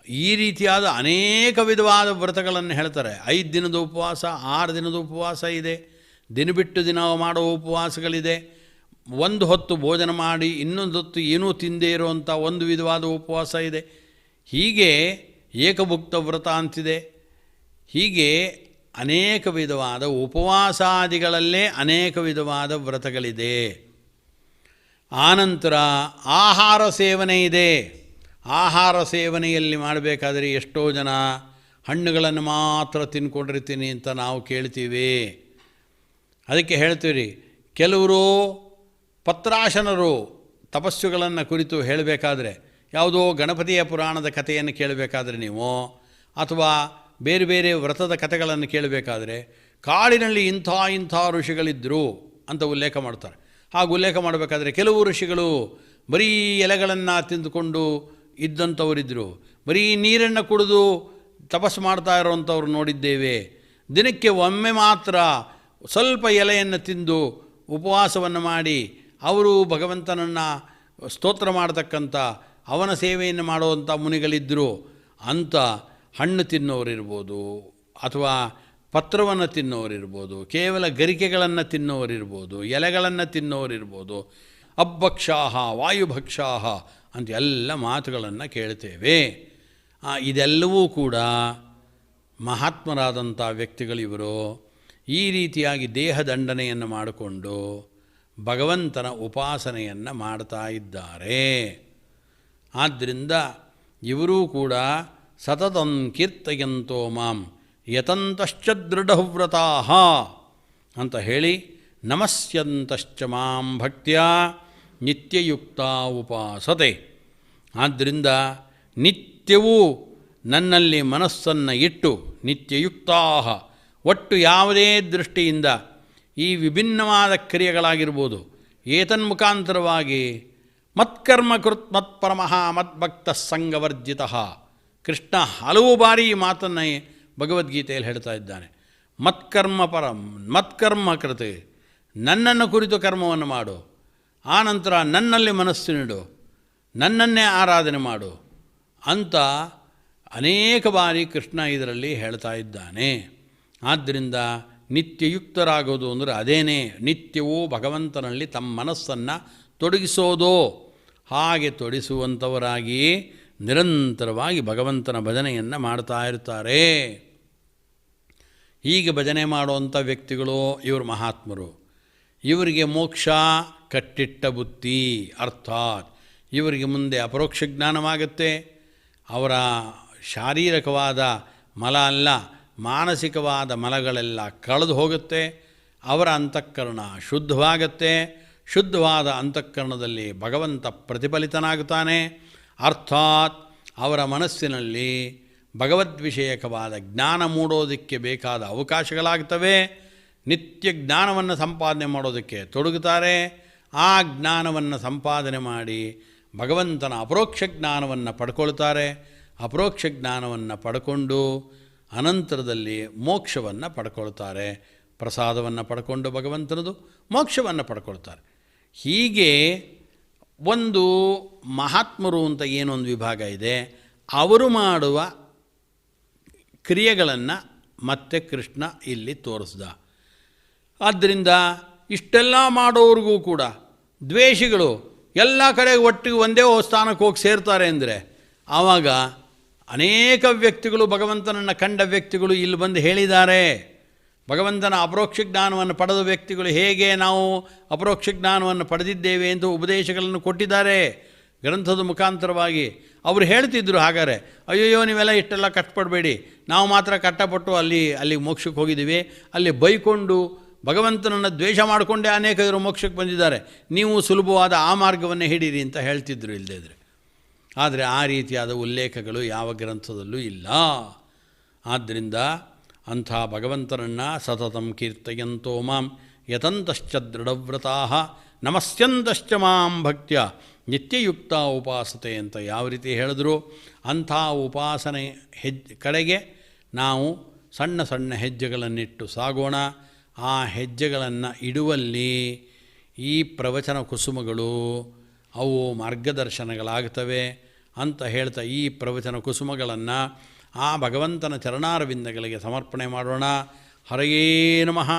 ಈ ರೀತಿಯಾದ ಅನೇಕ ವಿಧವಾದ ವ್ರತಗಳನ್ನು ಹೇಳ್ತಾರೆ. 5 ದಿನದ ಉಪವಾಸ, 6 ದಿನದ ಉಪವಾಸ ಇದೆ, ದಿನ ಬಿಟ್ಟು ದಿನ ಮಾಡುವ ಉಪವಾಸಗಳಿದೆ. ಒಂದು ಹೊತ್ತು ಭೋಜನ ಮಾಡಿ ಇನ್ನೊಂದು ಹೊತ್ತು ಏನೂ ತಿಂದೇ ಇರುವಂಥ ಒಂದು ವಿಧವಾದ ಉಪವಾಸ ಇದೆ. ಹೀಗೆ ಏಕಭುಕ್ತ ವ್ರತ ಅಂತಿದೆ. ಹೀಗೆ ಅನೇಕ ವಿಧವಾದ ಉಪವಾಸಾದಿಗಳಲ್ಲೇ ಅನೇಕ ವಿಧವಾದ ವ್ರತಗಳಿದೆ. ಆನಂತರ ಆಹಾರ ಸೇವನೆ ಇದೆ. ಆಹಾರ ಸೇವನೆಯಲ್ಲಿ ಮಾಡಬೇಕಾದರೆ ಎಷ್ಟೋ ಜನ ಹಣ್ಣುಗಳನ್ನು ಮಾತ್ರ ತಿನ್ಕೊಂಡಿರ್ತೀನಿ ಅಂತ ನಾವು ಕೇಳ್ತೀವಿ. ಅದಕ್ಕೆ ಹೇಳ್ತೀವಿ, ಕೆಲವರು ಪತ್ರಾಶನರು ತಪಸ್ಸುಗಳನ್ನು ಕುರಿತು ಹೇಳಬೇಕಾದ್ರೆ, ಯಾವುದೋ ಗಣಪತಿಯ ಪುರಾಣದ ಕಥೆಯನ್ನು ಕೇಳಬೇಕಾದ್ರೆ ನೀವು, ಅಥವಾ ಬೇರೆ ಬೇರೆ ವ್ರತದ ಕಥೆಗಳನ್ನು ಕೇಳಬೇಕಾದ್ರೆ ಕಾಡಿನಲ್ಲಿ ಇಂಥ ಋಷಿಗಳಿದ್ದರು ಅಂತ ಉಲ್ಲೇಖ ಮಾಡ್ತಾರೆ. ಹಾಗೆ ಉಲ್ಲೇಖ ಮಾಡಬೇಕಾದ್ರೆ ಕೆಲವು ಋಷಿಗಳು ಬರೀ ಎಲೆಗಳನ್ನು ತಿಂದುಕೊಂಡು ಇದ್ದಂಥವರಿದ್ದರು, ಬರೀ ನೀರನ್ನು ಕುಡಿದು ತಪಸ್ಸು ಮಾಡ್ತಾ ಇರೋವಂಥವ್ರು ನೋಡಿದ್ದೇವೆ. ದಿನಕ್ಕೆ ಒಮ್ಮೆ ಮಾತ್ರ ಸ್ವಲ್ಪ ಎಲೆಯನ್ನು ತಿಂದು ಉಪವಾಸವನ್ನು ಮಾಡಿ ಅವರು ಭಗವಂತನನ್ನು ಸ್ತೋತ್ರ ಮಾಡತಕ್ಕಂಥ ಅವನ ಸೇವೆಯನ್ನು ಮಾಡುವಂಥ ಮುನಿಗಳಿದ್ದರು ಅಂತ ಹಣ್ಣು ತಿನ್ನೋರಿರ್ಬೋದು, ಅಥವಾ ಪತ್ರವನ್ನು ತಿನ್ನೋರಿರ್ಬೋದು, ಕೇವಲ ಗರಿಕೆಗಳನ್ನು ತಿನ್ನೋರಿರ್ಬೋದು, ಎಲೆಗಳನ್ನು ತಿನ್ನೋರಿರ್ಬೋದು. ಅಬ್ಬಕ್ಷಾಹ ವಾಯುಭಕ್ಷಾಹ ಅಂತ ಎಲ್ಲ ಮಾತುಗಳನ್ನು ಕೇಳ್ತೇವೆ. ಇದೆಲ್ಲವೂ ಕೂಡ ಮಹಾತ್ಮರಾದಂಥ ವ್ಯಕ್ತಿಗಳಿವರು ಈ ರೀತಿಯಾಗಿ ದೇಹದಂಡನೆಯನ್ನು ಮಾಡಿಕೊಂಡು ಭಗವಂತನ ಉಪಾಸನೆಯನ್ನು ಮಾಡ್ತಾ ಇದ್ದಾರೆ. ಆದ್ದರಿಂದ ಇವರೂ ಕೂಡ ಸತತಂ ಕೀರ್ತಯಂತೋ ಮಾಂ ಯತಂತಶ್ಚ ದೃಢವ್ರತಾಃ ಅಂತ ಹೇಳಿ ನಮಸ್ಯಂತಶ್ಚ ಮಾಂ ಭಕ್ತ್ಯಾ ನಿತ್ಯಯುಕ್ತ ಉಪಾಸತೆ. ಆದ್ದರಿಂದ ನಿತ್ಯವೂ ನನ್ನಲ್ಲಿ ಮನಸ್ಸನ್ನು ಇಟ್ಟು ನಿತ್ಯಯುಕ್ತಾ, ಒಟ್ಟು ಯಾವುದೇ ದೃಷ್ಟಿಯಿಂದ ಈ ವಿಭಿನ್ನವಾದ ಕ್ರಿಯೆಗಳಾಗಿರ್ಬೋದು, ಏತನ್ಮುಖಾಂತರವಾಗಿ ಮತ್ಕರ್ಮ ಕೃತ್ ಮತ್ಪರಮಃ ಮದ್ಭಕ್ತ ಸಂಗವರ್ಜಿತ ಕೃಷ್ಣ ಹಲವು ಬಾರಿ ಈ ಮಾತನ್ನು ಭಗವದ್ಗೀತೆಯಲ್ಲಿ ಹೇಳ್ತಾ ಇದ್ದಾನೆ. ಮತ್ಕರ್ಮ ಕೃತೆ, ನನ್ನನ್ನು ಕುರಿತು ಕರ್ಮವನ್ನು ಮಾಡು, ಆನಂತರ ನನ್ನಲ್ಲಿ ಮನಸ್ಸಿನಿಡು, ನನ್ನನ್ನೇ ಆರಾಧನೆ ಮಾಡು ಅಂತ ಅನೇಕ ಬಾರಿ ಕೃಷ್ಣ ಇದರಲ್ಲಿ ಹೇಳ್ತಾ ಇದ್ದಾನೆ. ಆದ್ದರಿಂದ ನಿತ್ಯಯುಕ್ತರಾಗೋದು ಅಂದರೆ ಅದೇನೇ, ನಿತ್ಯವೂ ಭಗವಂತನಲ್ಲಿ ತಮ್ಮ ಮನಸ್ಸನ್ನು ತೊಡಗಿಸೋದು. ಹಾಗೆ ತೊಡಗಿಸುವಂಥವರಾಗಿ ನಿರಂತರವಾಗಿ ಭಗವಂತನ ಭಜನೆಯನ್ನು ಮಾಡ್ತಾ ಇರ್ತಾರೆ. ಹೀಗೆ ಭಜನೆ ಮಾಡುವಂಥ ವ್ಯಕ್ತಿಗಳು ಇವರು ಮಹಾತ್ಮರು. ಇವರಿಗೆ ಮೋಕ್ಷ ಕಟ್ಟಿಟ್ಟ ಬುತ್ತಿ, ಅರ್ಥಾತ್ ಇವರಿಗೆ ಮುಂದೆ ಅಪರೋಕ್ಷ ಜ್ಞಾನವಾಗುತ್ತೆ. ಅವರ ಶಾರೀರಿಕವಾದ ಮಲ ಅಲ್ಲ, ಮಾನಸಿಕವಾದ ಮಲಗಳೆಲ್ಲ ಕಳೆದು ಹೋಗುತ್ತೆ. ಅವರ ಅಂತಃಕರಣ ಶುದ್ಧವಾಗತ್ತೆ. ಶುದ್ಧವಾದ ಅಂತಃಕರಣದಲ್ಲಿ ಭಗವಂತ ಪ್ರತಿಫಲಿತನಾಗುತ್ತಾನೆ. ಅರ್ಥಾತ್ ಅವರ ಮನಸ್ಸಿನಲ್ಲಿ ಭಗವದ್ವಿಷಯಕವಾದ ಜ್ಞಾನ ಮೂಡೋದಕ್ಕೆ ಬೇಕಾದ ಅವಕಾಶಗಳಾಗ್ತವೆ. ನಿತ್ಯ ಜ್ಞಾನವನ್ನು ಸಂಪಾದನೆ ಮಾಡೋದಕ್ಕೆ ತೊಡಗುತ್ತಾರೆ. ಆ ಜ್ಞಾನವನ್ನು ಸಂಪಾದನೆ ಮಾಡಿ ಭಗವಂತನ ಅಪರೋಕ್ಷ ಜ್ಞಾನವನ್ನು ಪಡ್ಕೊಳ್ತಾರೆ. ಅಪರೋಕ್ಷ ಜ್ಞಾನವನ್ನು ಪಡ್ಕೊಂಡು ಅನಂತರದಲ್ಲಿ ಮೋಕ್ಷವನ್ನು ಪಡ್ಕೊಳ್ತಾರೆ. ಪ್ರಸಾದವನ್ನು ಪಡ್ಕೊಂಡು ಭಗವಂತನದು ಮೋಕ್ಷವನ್ನು ಪಡ್ಕೊಳ್ತಾರೆ. ಹೀಗೆ ಒಂದು ಮಹಾತ್ಮರು ಅಂತ ಏನೊಂದು ವಿಭಾಗ ಇದೆ, ಅವರು ಮಾಡುವ ಕ್ರಿಯೆಗಳನ್ನು ಮತ್ತೆ ಕೃಷ್ಣ ಇಲ್ಲಿ ತೋರಿಸ್ದ. ಆದ್ದರಿಂದ ಇಷ್ಟೆಲ್ಲ ಮಾಡೋರಿಗೂ ಕೂಡ ದ್ವೇಷಿಗಳು ಎಲ್ಲ ಕಡೆ ಒಟ್ಟಿಗೆ ಒಂದೇ ಸ್ಥಾನಕ್ಕೆ ಹೋಗಿ ಸೇರ್ತಾರೆ ಅಂದರೆ ಆವಾಗ ಅನೇಕ ವ್ಯಕ್ತಿಗಳು ಭಗವಂತನನ್ನು ಕಂಡ ವ್ಯಕ್ತಿಗಳು ಇಲ್ಲಿ ಬಂದು ಹೇಳಿದ್ದಾರೆ. ಭಗವಂತನ ಅಪರೋಕ್ಷ ಜ್ಞಾನವನ್ನು ಪಡೆದ ವ್ಯಕ್ತಿಗಳು ಹೇಗೆ ನಾವು ಅಪರೋಕ್ಷ ಜ್ಞಾನವನ್ನು ಪಡೆದಿದ್ದೇವೆ ಎಂದು ಉಪದೇಶಗಳನ್ನು ಕೊಟ್ಟಿದ್ದಾರೆ ಗ್ರಂಥದ ಮುಖಾಂತರವಾಗಿ. ಅವರು ಹೇಳ್ತಿದ್ರು, ಹಾಗಾದರೆ ಅಯ್ಯಯ್ಯೋ ನೀವೆಲ್ಲ ಇಷ್ಟೆಲ್ಲ ಕಷ್ಟಪಡಬೇಡಿ, ನಾವು ಮಾತ್ರ ಕಷ್ಟಪಟ್ಟು ಅಲ್ಲಿ ಮೋಕ್ಷಕ್ಕೆ ಹೋಗಿದ್ದೀವಿ, ಅಲ್ಲಿ ಬೈಕೊಂಡು ಭಗವಂತನನ್ನು ದ್ವೇಷ ಮಾಡಿಕೊಂಡೇ ಅನೇಕರು ಮೋಕ್ಷಕ್ಕೆ ಬಂದಿದ್ದಾರೆ, ನೀವು ಸುಲಭವಾದ ಆ ಮಾರ್ಗವನ್ನೇ ಹಿಡೀರಿ ಅಂತ ಹೇಳ್ತಿದ್ರು ಇಲ್ಲದಿದ್ದರೆ. ಆದರೆ ಆ ರೀತಿಯಾದ ಉಲ್ಲೇಖಗಳು ಯಾವ ಗ್ರಂಥದಲ್ಲೂ ಇಲ್ಲ. ಆದ್ದರಿಂದ ಅಂಥ ಭಗವಂತನನ್ನು ಸತತಂ ಕೀರ್ತಯಂತೋ ಮಾಂ ಯತಂತಶ್ಚ ದೃಢವ್ರತಾ ನಮಸ್ಯಂತಶ್ಚ ಮಾಂ ಭಕ್ತ್ಯ ನಿತ್ಯಯುಕ್ತ ಉಪಾಸತೆ ಅಂತ ಯಾವ ರೀತಿ ಹೇಳಿದ್ರು ಅಂಥ ಉಪಾಸನೆ ಕಡೆಗೆ ನಾವು ಸಣ್ಣ ಸಣ್ಣ ಹೆಜ್ಜೆಗಳನ್ನಿಟ್ಟು ಸಾಗೋಣ. ಆ ಹೆಜ್ಜೆಗಳನ್ನು ಇಡುವಲ್ಲಿ ಈ ಪ್ರವಚನ ಕುಸುಮಗಳು ಅವು ಮಾರ್ಗದರ್ಶನಗಳಾಗ್ತವೆ ಅಂತ ಹೇಳ್ತಾ ಈ ಪ್ರವಚನ ಕುಸುಮಗಳನ್ನು ಆ ಭಗವಂತನ ಚರಣಾರವಿಂದಗಳಿಗೆ ಸಮರ್ಪಣೆ ಮಾಡೋಣ. ಹರಯೇ ನಮಃ.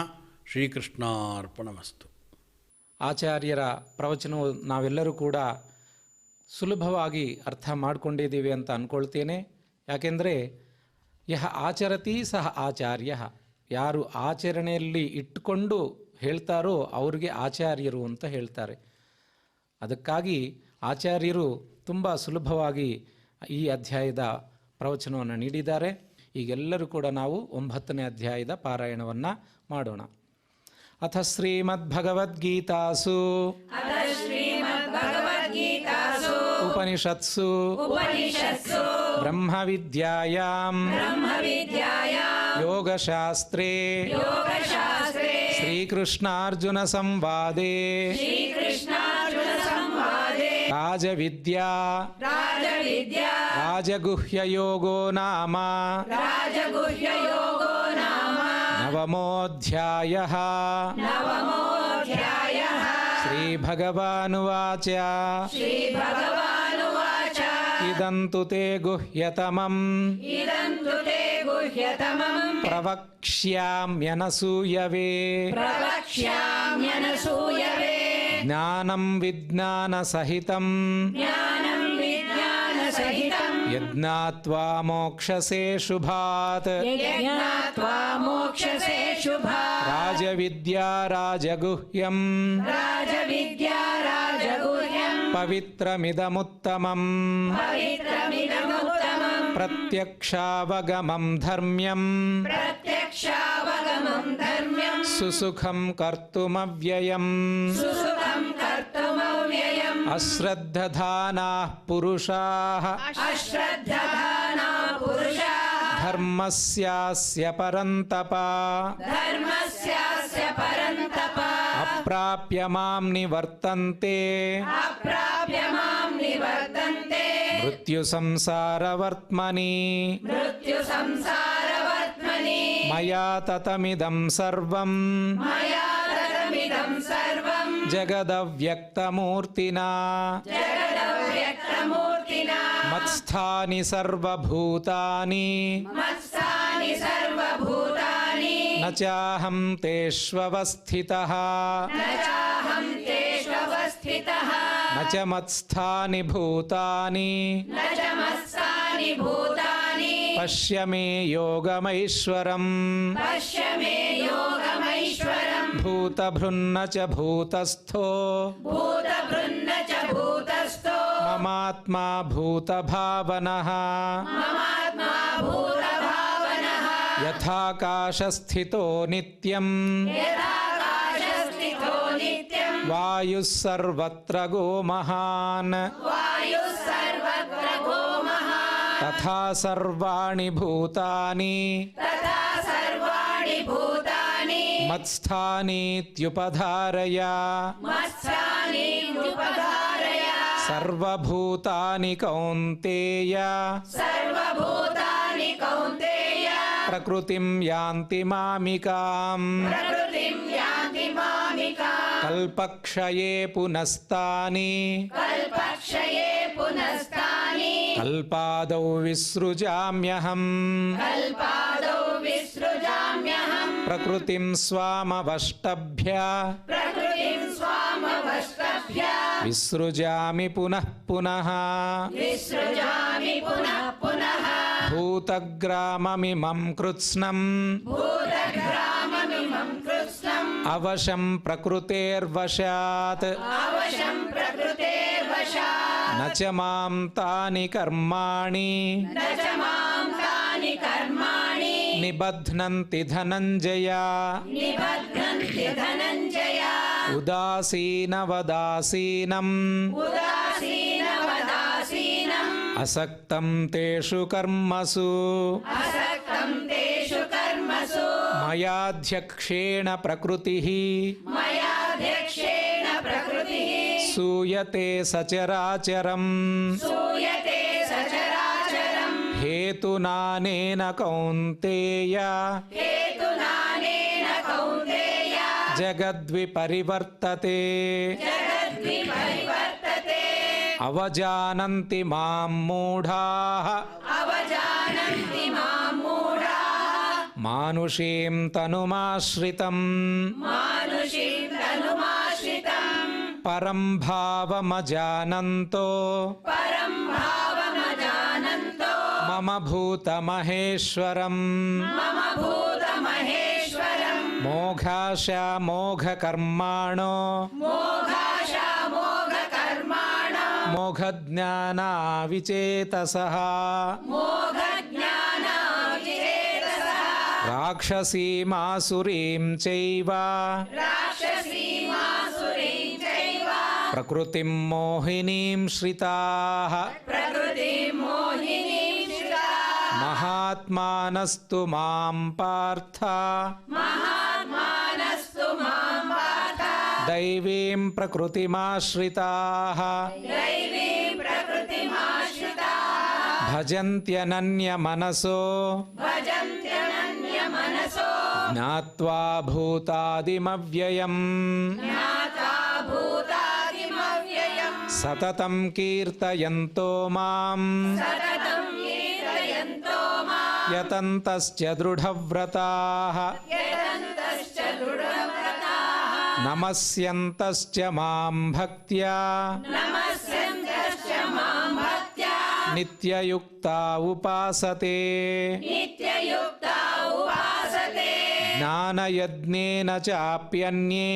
ಶ್ರೀಕೃಷ್ಣಾರ್ಪಣಮಸ್ತು. ಆಚಾರ್ಯರ ಪ್ರವಚನವು ನಾವೆಲ್ಲರೂ ಕೂಡ ಸುಲಭವಾಗಿ ಅರ್ಥ ಮಾಡಿಕೊಂಡಿದ್ದೀವಿ ಅಂತ ಅಂದ್ಕೊಳ್ತೇನೆ. ಯಾಕೆಂದರೆ ಯಹ ಆಚರತಿ ಸಹ ಆಚಾರ್ಯ, ಯಾರು ಆಚರಣೆಯಲ್ಲಿ ಇಟ್ಟುಕೊಂಡು ಹೇಳ್ತಾರೋ ಅವ್ರಿಗೆ ಆಚಾರ್ಯರು ಅಂತ ಹೇಳ್ತಾರೆ. ಅದಕ್ಕಾಗಿ ಆಚಾರ್ಯರು ತುಂಬ ಸುಲಭವಾಗಿ ಈ ಅಧ್ಯಾಯದ ಪ್ರವಚನವನ್ನು ನೀಡಿದ್ದಾರೆ. ಈಗೆಲ್ಲರೂ ಕೂಡ ನಾವು 9ನೇ ಅಧ್ಯಾಯದ ಪಾರಾಯಣವನ್ನು ಮಾಡೋಣ. ಅಥ ಶ್ರೀಮದ್ಭಗವದ್ಗೀತಾಸು ಉಪನಿಷತ್ಸು ಬ್ರಹ್ಮವಿದ್ಯಾಯಾಂ ಯೋಗಶಾಸ್ತ್ರೇ ಶ್ರೀಕೃಷ್ಣಾರ್ಜುನ ಸಂವಾದೇ ರಾಜವಿದ್ಯಾ ರಾಜಗುಹ್ಯಯೋಗೋ ನಾಮ ನವಮೋऽಧ್ಯಾಯಃ. ಶ್ರೀಭಗವಾನುವಾಚ ಇದಂತು ತೇ ಗುಹ್ಯತಮಂ ಪ್ರವಕ್ಷ್ಯಾಮ್ಯನಸೂಯವೆ ಜ್ಞಾನಂ ವಿಜ್ಞಾನಸಹಿತಂ ಯಜ್ಞಾತ್ವಾ ಮೋಕ್ಷಸೇ ಶುಭಾತ್. ರಾಜವಿದ್ಯಾ ರಾಜಗುಹ್ಯಂ ಪವಿತ್ರಮಿದಮುತ್ತಮಂ ಪ್ರತ್ಯಕ್ಷಾವಗಮಂ ಧರ್ಮ್ಯಂ ಸುಸುಖಂ ಕರ್ತುಮವ್ಯಯಂ. ಅಶ್ರದ್ಧಧಾನಾಃ ಪುರುಷಾಃ ಧರ್ಮಸ್ಯಾಸ್ಯ ಪರಂತಪ ಅಪ್ರಾಪ್ಯ ಮಾಂ ನಿವರ್ತಂತೆ ಮೃತ್ಯು ಸಂಸಾರವರ್ತ್ಮನಿ ಮಯಾ ತತಮಿದಂ ಸರ್ವಂ ಜಗದವ್ಯಕ್ತಮೂರ್ತಿನಾ ಮತ್ಸ್ಥಾನಿ ಸರ್ವಭೂತಾನಿ ನ ಚಾಹಂ ತೇಷ್ವವಸ್ಥಿತಃ ನ ಚ ಮತ್ಸ್ಥಾನಿ ಭೂತಾನಿ ಪಶ್ಯ ಮೇ ಯೋಗಮೈಶ್ವರಂ ಭೂತಭೃನ್ನ ಚ ಭೂತಸ್ಥೋ ಮಮಾತ್ಮಾ ಭೂತಭಾವನಃ ಯಥಾಕಾಶಸ್ಥಿತೋ ನಿತ್ಯಂ ವಾಯುಃ ಸರ್ವತ್ರ ಗೋ ಮಹಾನ್ ತಥಾ ಸರ್ವಾಣಿ ಭೂತಾನಿ ಮತ್ಸ್ಥಾನೀತ್ಯುಪಧಾರಯ ಸರ್ವಭೂತಾನಿ ಕೌಂತೇಯ ಪ್ರಕೃತಿಂ ಯಾಂತಿ ಮಾಮಿಕಾಂ ಕಲ್ಪಕ್ಷಯೇ ಪುನಸ್ತಾನಿ ಕಲ್ಪಾದೌ ವಿಸೃಜಾಮ್ಯಹಂ ಪ್ರಕೃತಿಂ ಸ್ವಾಮವಷ್ಟಭ್ಯ ವಿಸೃಜಾಮಿ ಪುನಃ ಪುನಃ ಭೂತಗ್ರಾಮಮಿಮಂ ಕೃತ್ಸ್ನಂ ಅವಶಂ ಪ್ರಕೃತೇರ್ವಶಾತ್ ನ ಚ ಮಾಂ ತಾನಿ ಕರ್ಮಾಣಿ ನಿಬಧ್ನಂತಿ ಧನಂಜಯ ಉದಾಸೀನವದಾಸೀನಂ ಅಸಕ್ತಂ ತೇಷು ಕರ್ಮಸು ಮಯಾಧ್ಯಕ್ಷೇಣ ಪ್ರಕೃತಿಃ ಸೂಯತೆ ಸಚರಾಚರಂ ಹೇತುನಾನೇನ ಕೌಂತೇಯ ಜಗದ್ವಿಪರಿವರ್ತತೆ ಅವಜಾನಂತಿ ಮಾಂ ಮೂಢಾಃ ಮಾನುಷೀಂ ತನುಮಾಶ್ರಿತಂ ಪರಂ ಭಾವಮಜಾನಂತೋ ಮಮ ಭೂತಮಹೇಶ್ವರಂ ಮೋಘಾಶಾಮೋಘಕರ್ಮಾಣೋ ಮೋಘಜ್ಞಾನಾವಿಚೇತಸಃ ರಾಕ್ಷಸೀಮಾಸುರೀಂ ಚೈವ ಪ್ರಕೃತಿಂ ಮೋಹಿನೀಂ ಶ್ರಿತಾಃ ಮಹಾತ್ಮಾನಸ್ತು ಮಾಂ ಪಾರ್ಥ ದೈವೀಂ ಪ್ರಕೃತಿಮಾಶ್ರಿತಾಃ ಭಜಂತ್ಯನನ್ಯಮನಸೋ ಜ್ಞಾತ್ವಾ ಭೂತಾದಿಮವ್ಯಯಂ ಸತತಂ ಕೀರ್ತಯಂತೋ ಮಾಂ ಯತಂತಶ್ಚ ದೃಢವ್ರತಾಃ ನಮಸ್ಯಂತಶ್ಚ ಮಾಂ ಭಕ್ತ್ಯಾ ನಿತ್ಯಯುಕ್ತಾ ಉಪಾಸತೆ ಜ್ಞಾನಯಜ್ಞೇನ ಚಾಪ್ಯನ್ಯೇ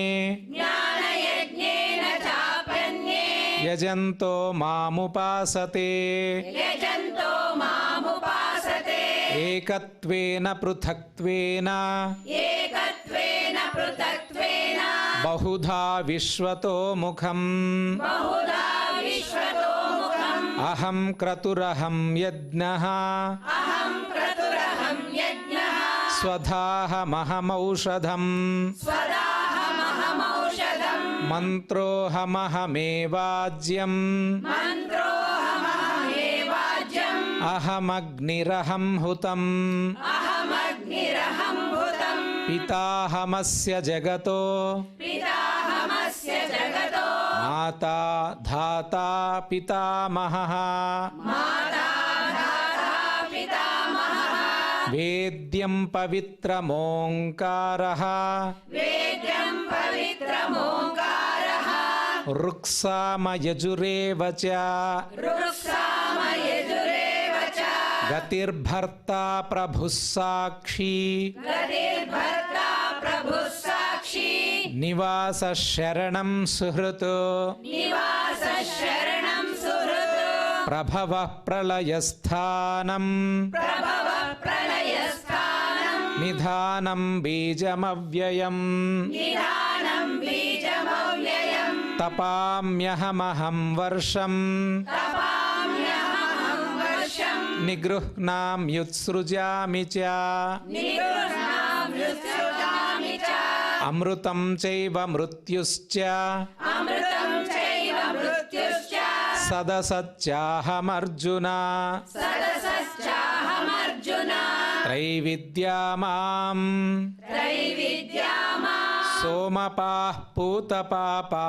ಯಜಂತೋ ಮಾಮುಪಾಸತೆ ಏಕತ್ವೇನ ಪೃಥಕ್ತ್ವೇನ ಬಹುಧಾ ವಿಶ್ವತೋ ಮುಖಂ ಅಹಂ ಕ್ರತುರಹಂ ಯಜ್ಞಃ ಸ್ವಧಾಹಮಹಮೌಷಧಂ ಮಂತ್ರೋಹಮಹಮೇವಾಜ್ಯಂ ಅಹಮಗ್ನಿರಹಂ ಹುತಂ अहमग्निरहं भूतं ಪಿತಾಹಮಸ್ಯ ಜಗತೋ पिताहमस्य जगतो ಮಾತಾ ಧಾತಾ ಪಿತಾಮಹಃ माता धाता पितामहः ವೇದ್ಯಂ ಪವಿತ್ರಮೋಂಕಾರಃ वेद्यं पवित्रमोङ्कारः ಋಕ್ಸಾಮಯಜುರೇವ ಚ रुक्सामयजुरेव च ಗತಿರ್ಭರ್ತಾ ಪ್ರಭುಃ ಸಾಕ್ಷಿ गतिर्भर्ता प्रभुः साक्षी ನಿವಾಸ ಶರಣಂ ಸುಹೃತ್ निवासः शरणं सुहृत् ಪ್ರಭವಃ ಪ್ರಳಯಸ್ಥಾನಂ प्रभवः प्रलयस्थानं ನಿಧಾನಂ ಬೀಜಮವ್ಯಯಂ निधानं बीजमव्ययम् ತಪಾಮ್ಯಹಮಹಂ ವರ್ಷಂ तपाम्यहं वर्षं ನಿಗೃಹ್ಣಾಮ್ಯುತ್ಸೃಜಾಮಿ ಚ निगृह्णामृत्युजामि च ಅಮೃತಂ ಚೈವ ಮೃತ್ಯುಶ್ಚ अमृतं चैव मृत्युश्च ಸದಸಚ್ಚಾಹಮರ್ಜುನ सदसश्चाहमर्जुन ತ್ರೈವಿದ್ಯಾ ಮಾಂ त्रैविद्या मा ಸೋಮಪಾಃ ಪೂತಪಾಪಾ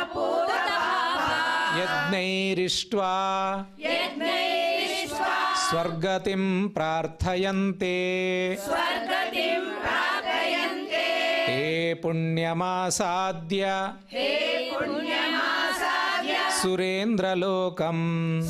सोमपापूतपापा ಯಜ್ಞೈರಿಷ್ಟ್ವಾ यज्ञैरिष्ट्वा ಸ್ವರ್ಗತಿಂ ಪ್ರಾರ್ಥಯಂತೆ स्वर्गतिं प्रार्थयन्ते ತೇ ಪುಣ್ಯಮಾಸಾದ್ಯ हे पुण्यमासाद्य ಸುರೇಂದ್ರಲೋಕಂ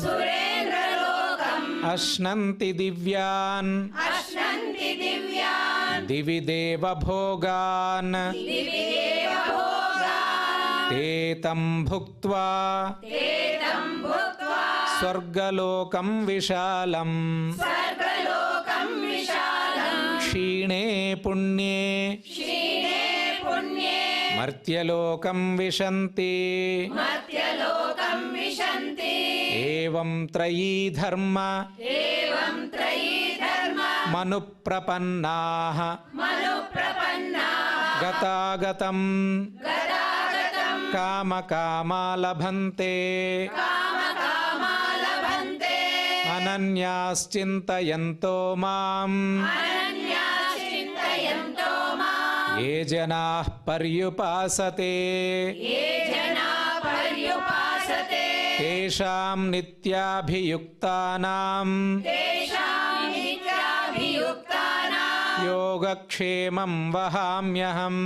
सुरेन्द्रलोकम् ಅಶ್ನಂತಿ ದಿವ್ಯಾನ್ अश्नन्ति दिव्यान् ದಿವಿ ದೇವಭೋಗಾನ್ दिवि देवभोगान् ತೇ ತಂ ಭುಕ್ತ್ವಾ ते तं भुक्त्वा ಸ್ವರ್ಗಲೋಕಂ ವಿಶಾಲಂ स्वर्गलोकं विशालम् ಕ್ಷೀಣೇ ಪುಣ್ಯೇ क्षीणे पुण्ये ಮರ್ತ್ಯಲೋಕಂ ವಿಶಂತಿ मर्त्यलोकं विशन्ति ಏವಂ ತ್ರಯೀ ಧರ್ಮ एवं त्रयी धर्म ಮನುಪ್ರಪನ್ನಾಃ मनुप्रपन्नाः ಗತಾಗತಂ गतागतं ಕಾಮಕಾಮಾ ಲಭಂತೆ कामकामा लभन्ते ಅನನ್ಯಾಶ್ಚಿಂತಯಂತೋ ಮಾಂ अनन्याः चिन्तयन्तो माम् ಯೇ ಜನಾಃ ಪರ್ಯುಪಾಸತೆ ये जना पर्युपासते ತೇಷಾಂ ನಿತ್ಯಾಭಿಯುಕ್ತಾನಾಂ तेषां नित्याभियुक्तानां ಯೋಗಕ್ಷೇಮಂ ವಹಾಮ್ಯಹಂ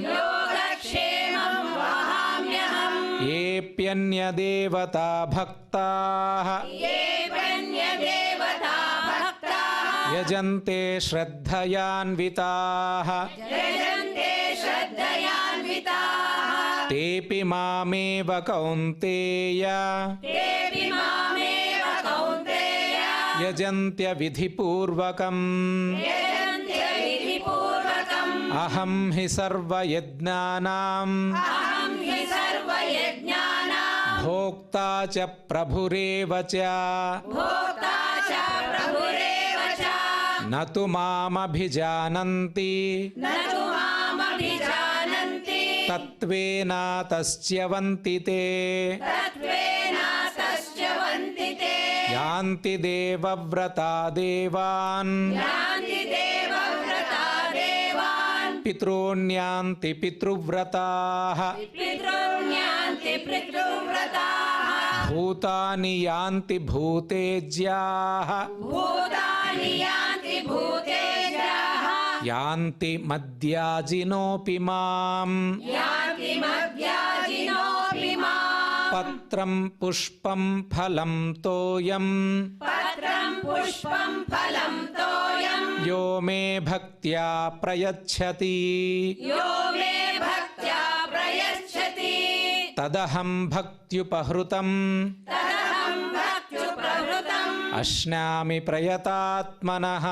योगक्षेमं वहाम्यहम् ಯೇಪ್ಯನ್ಯದೇವತಾ ಭಕ್ತಾಃ येऽप्यन्यदेवता भक्ताः ಯಜಂತೆ ಶ್ರದ್ಧಯಾನ್ವಿತಾಃ यजन्ते श्रद्धयान्विताः ತೇಪಿ ಮಾಮೇವ ಕೌಂತೇಯ तेऽपि मामेव कौन्तेय ಯಜಂತ್ಯ ವಿಧಿಪೂರ್ವಕಂ यजन्त्यविधिपूर्वकम् ಅಹಂ ಹಿ ಸರ್ವಯಜ್ಞಾನಾಂ अहं हि सर्वयज्ञानां ಭೋಕ್ತಾ ಚ ಪ್ರಭುರೇವ ಚ भोक्ता च प्रभुरेव च ನ ತು ಮಾಮಭಿಜಾನಂತಿ न तु मामभिजानन्ति ತತ್ವೇನಾತಸ್ಚ್ಯವಂತಿ ತೇ तत्त्वेनातश्च वन्ति ते ಯಾಂತಿ ದೇವವ್ರತಾ ದೇವಾನ್ यान्ति देवव्रता देवान् ಪಿತॄಣ್ಯಾಂತಿ ಪಿತೃವ್ರತಾಃ पितॄण्यान्ति पितृव्रताः ಭೂತಾನಿ ಯಾಂತಿ ಭೂತೇಜ್ಯಾಃ भूतानि यान्ति भूतेज्याः ಯಾಂತಿ ಮದ್ಯಾಜಿನೋಪಿ ಮಾಂ यान्ति मद्याजिनोऽपि माम् ಪತ್ರಂ ಪುಷ್ಪಂ ಫಲಂ ತೋಯಂ पत्रं पुष्पं फलं तोयम् ಯೋ ಮೇ ಭಕ್ತ್ಯಾ ಪ್ರಯಚ್ಛತಿ यो मे भक्त्या प्रयच्छति ತದಹಂ ಭಕ್ತ್ಯುಪಹೃತಂ तदहं भक्त्युपहृतम् ಅಶ್ನಾಮಿ ಪ್ರಯತಾತ್ಮನಃ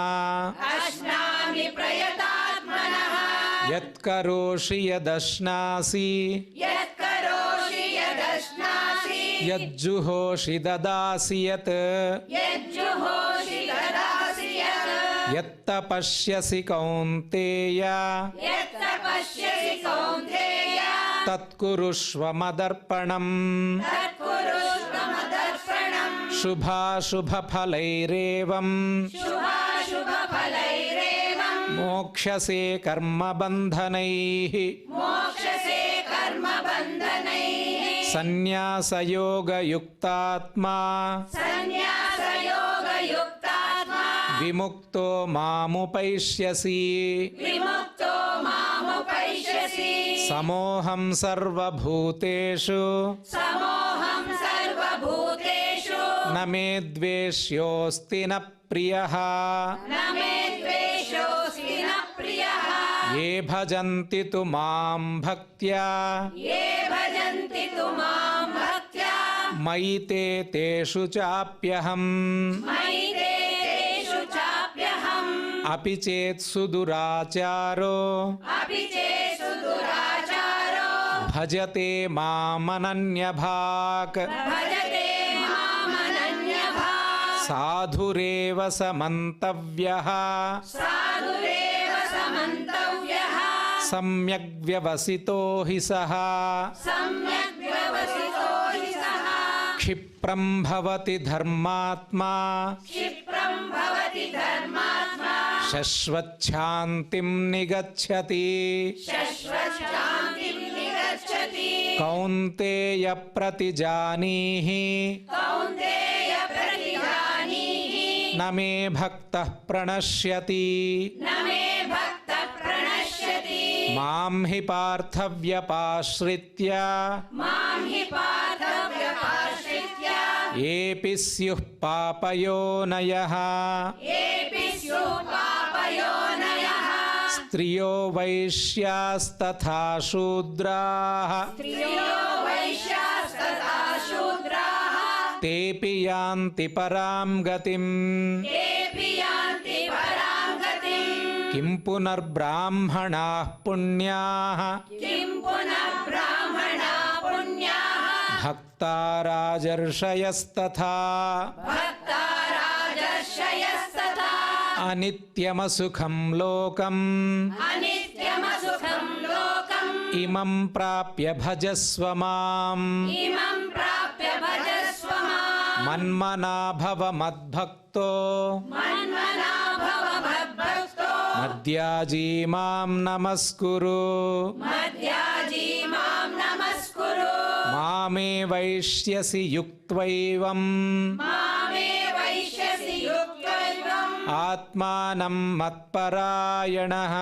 अश्नामि प्रयतात्मनः ಯತ್ಕರೋಷಿ ಯದಶ್ನಾಸಿ यत्करोषि यदश्नासि ಯಜ್ಜುಹೋಷಿ ದದಾಸಿ ಯತ್ यज्जुहोषि ददासि यत् ಯತ್ತಪಶ್ಯಸಿ ಕೌಂತೇಯ यत्तपश्यसि कौन्तेय ತತ್ಕುರುಷ್ವ ಮದರ್ಪಣಂ तत्कुरुष्व मदर्पणम् शुभाशुभफलैरेवं शुभाशुभफलैरेवं मोक्षसे कर्मबन्धनैः मोक्षसे कर्मबन्धनैः सन्न्यासयोगयुक्तात्मा सन्न्यासयोगयुक्तात्मा विमुक्तो मामुपैष्यसि विमुक्तो मामुपैष्यसि समोऽहं सर्वभूतेषु समोऽहं सर्वभूतेषु न मे द्वेष्योऽस्ति न प्रियः न मे द्वेषोऽस्ति न प्रियः ये भजन्ति तु मां भक्त्या ये भजन्ति तु मां भक्त्या मयि ते तेषु चाप्यहम् मयि ते तेषु चाप्यहम् अपि चेत् सुदुराचारो अपि चेत् दुराचारो भजते मामनन्यभाक् भजते मामनन्यभाक् साधुरेव स मन्तव्यः साधुरेव समन्तव्यः सम्यग्व्यवसितो हि सः सम्यग् व्यवसितो हि सः क्षिप्रं भवति धर्मात्मा क्षिप्रं भवति धर्मात्मा शश्वच्छान्तिं निगच्छति शश्वच्छान्तिं निगच्छति कौन्तेय प्रतिजानीहि कौन्तेय प्रतिजानीहि न मे भक्तः प्रणश्यति न मे भक्तः प्रणश्यति मां हि पार्थव्यपाश्रित्य मां हि पार्थव्यपाश्रित्य येऽपि स्युः पापयोनयः येऽपि स्युः पापयोनयः स्त्रियो वैश्यास्तथा शूद्राः स्त्रियो वैश्यास्तथा शूद्राः तेऽपि यान्ति परां गतिम् तेऽपि यान्ति परां गतिम् किं पुनर्ब्राह्मणाः पुण्याः किं पुनः ब्राह्मणा पुण्याः भक्ता राजर्षयस्तथा भक्ता राजर्षयस्तथा अनित्यमसुखं लोकम् अनित्यमसुखं लोकम् इमं प्राप्य भजस्व माम् इमं प्राप्य भजस्व माम् मन्मना भव मद्भक्तो मन्मना भव मद्भक्तो मद्याजी मां नमस्कुरु मद्याजी मां नमस्कुरु मामे वैष्यसि युक्त्वैवम् मामे वैश्यसि युक्तैवम् आत्मानं मत्परायणः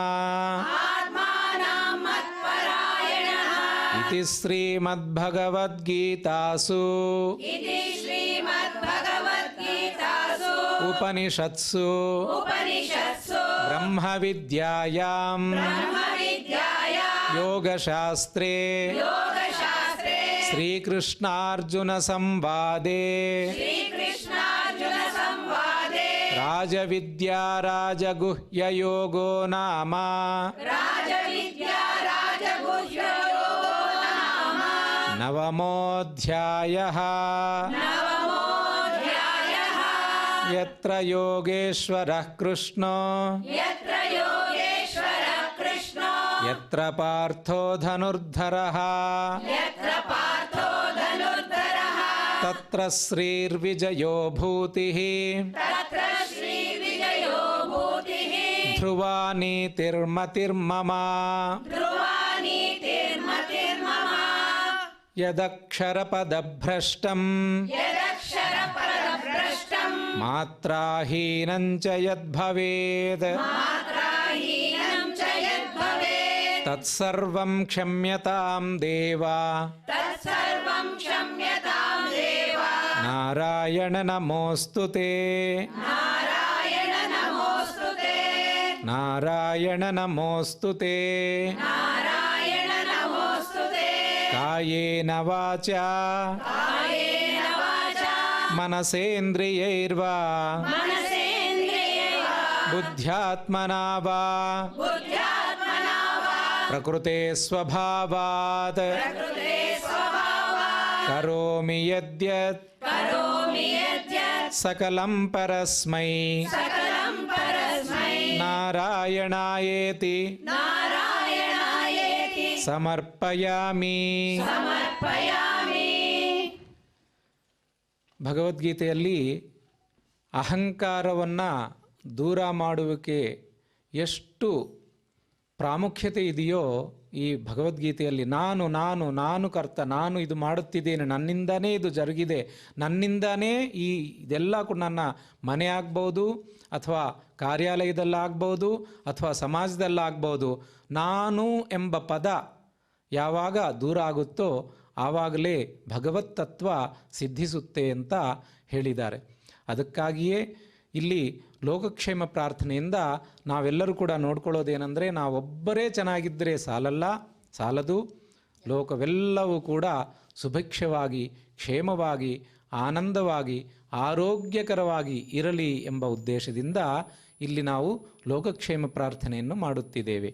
आत्मानं मत्परायणः इति श्रीमद्भगवद्गीतासु इति श्रीमद्भगवद्गीतासु उपनिषत्सु उपनिषत्सु ब्रह्मविद्यायां ब्रह्मविद्यायां योगशास्त्रे योगशास्त्रे श्रीकृष्णार्जुनसंवादे श्रीकृष्णार्जुनसंवादे राजविद्या राजगुह्ययोगो नाम राजविद्या राजगुह्ययोगो नाम नवमोऽध्यायः नवमोऽध्यायः यत्र योगेश्वरः कृष्णो यत्र योगेश्वरः कृष्णो यत्र पार्थो धनुर्धरः यत्र पार्थो धनुर्धरः तत्र श्रीर्विजयो भूतिः तत्र श्रीविजयो भूतिः ध्रुवा नीतिर्मतिर्मम ध्रुवा नीतिर्मतिर्मम यदक्षरपदभ्रष्टम् यदक्षरपदभ्रष्टम् मात्राहीनं च यद्भवेत् मात्राहीनं च यद्भवेत् तत्सर्वं क्षम्यतां देव तत्सर्वं क्षम्यतां देव नारायण नमोऽस्तु ते नारायण नमोऽस्तु ते नारायण नमोऽस्तु ते नारायण नमोऽस्तु ते कायेन वाचा कायेन वाचा मनसेन्द्रियैर्वा मनसेन्द्रियैर्वा बुद्ध्यात्मना वा बुद्ध्यात्मना वा प्रकृते स्वभावात् प्रकृते स्वभावात् करोमि यद्यत् करोमि यद्यत् सकलं परस्मै सकलं परस्मै नारायणायेति नारायणायेति समर्पयामि समर्पयामि ಭಗವದ್ಗೀತೆಯಲ್ಲಿ ಅಹಂಕಾರವನ್ನು ದೂರ ಮಾಡುವಿಕೆ ಎಷ್ಟು ಪ್ರಾಮುಖ್ಯತೆ ಇದೆಯೋ ಈ ಭಗವದ್ಗೀತೆಯಲ್ಲಿ ನಾನು ನಾನು ನಾನು ಕರ್ತ, ನಾನು ಇದು ಮಾಡುತ್ತಿದ್ದೇನೆ, ನನ್ನಿಂದನೇ ಇದು ಜರುಗಿದೆ, ನನ್ನಿಂದನೇ ಇದೆಲ್ಲ ಕೂಡ ನನ್ನ ಮನೆ ಆಗ್ಬೋದು ಅಥವಾ ಕಾರ್ಯಾಲಯದಲ್ಲಾಗ್ಬೋದು ಅಥವಾ ಸಮಾಜದಲ್ಲಾಗ್ಬೋದು, ನಾನು ಎಂಬ ಪದ ಯಾವಾಗ ದೂರ ಆಗುತ್ತೋ ಆವಾಗಲೇ ಭಗವತ್ ತತ್ವ ಸಿದ್ಧಿಸುತ್ತೆ ಅಂತ ಹೇಳಿದ್ದಾರೆ. ಅದಕ್ಕಾಗಿಯೇ ಇಲ್ಲಿ ಲೋಕಕ್ಷೇಮ ಪ್ರಾರ್ಥನೆಯಿಂದ ನಾವೆಲ್ಲರೂ ಕೂಡ ನೋಡ್ಕೊಳ್ಳೋದೇನೆಂದರೆ, ನಾವೊಬ್ಬರೇ ಚೆನ್ನಾಗಿದ್ದರೆ ಸಾಲದು, ಲೋಕವೆಲ್ಲವೂ ಕೂಡ ಸುಭಿಕ್ಷವಾಗಿ, ಕ್ಷೇಮವಾಗಿ, ಆನಂದವಾಗಿ, ಆರೋಗ್ಯಕರವಾಗಿ ಇರಲಿ ಎಂಬ ಉದ್ದೇಶದಿಂದ ಇಲ್ಲಿ ನಾವು ಲೋಕಕ್ಷೇಮ ಪ್ರಾರ್ಥನೆಯನ್ನು ಮಾಡುತ್ತಿದ್ದೇವೆ.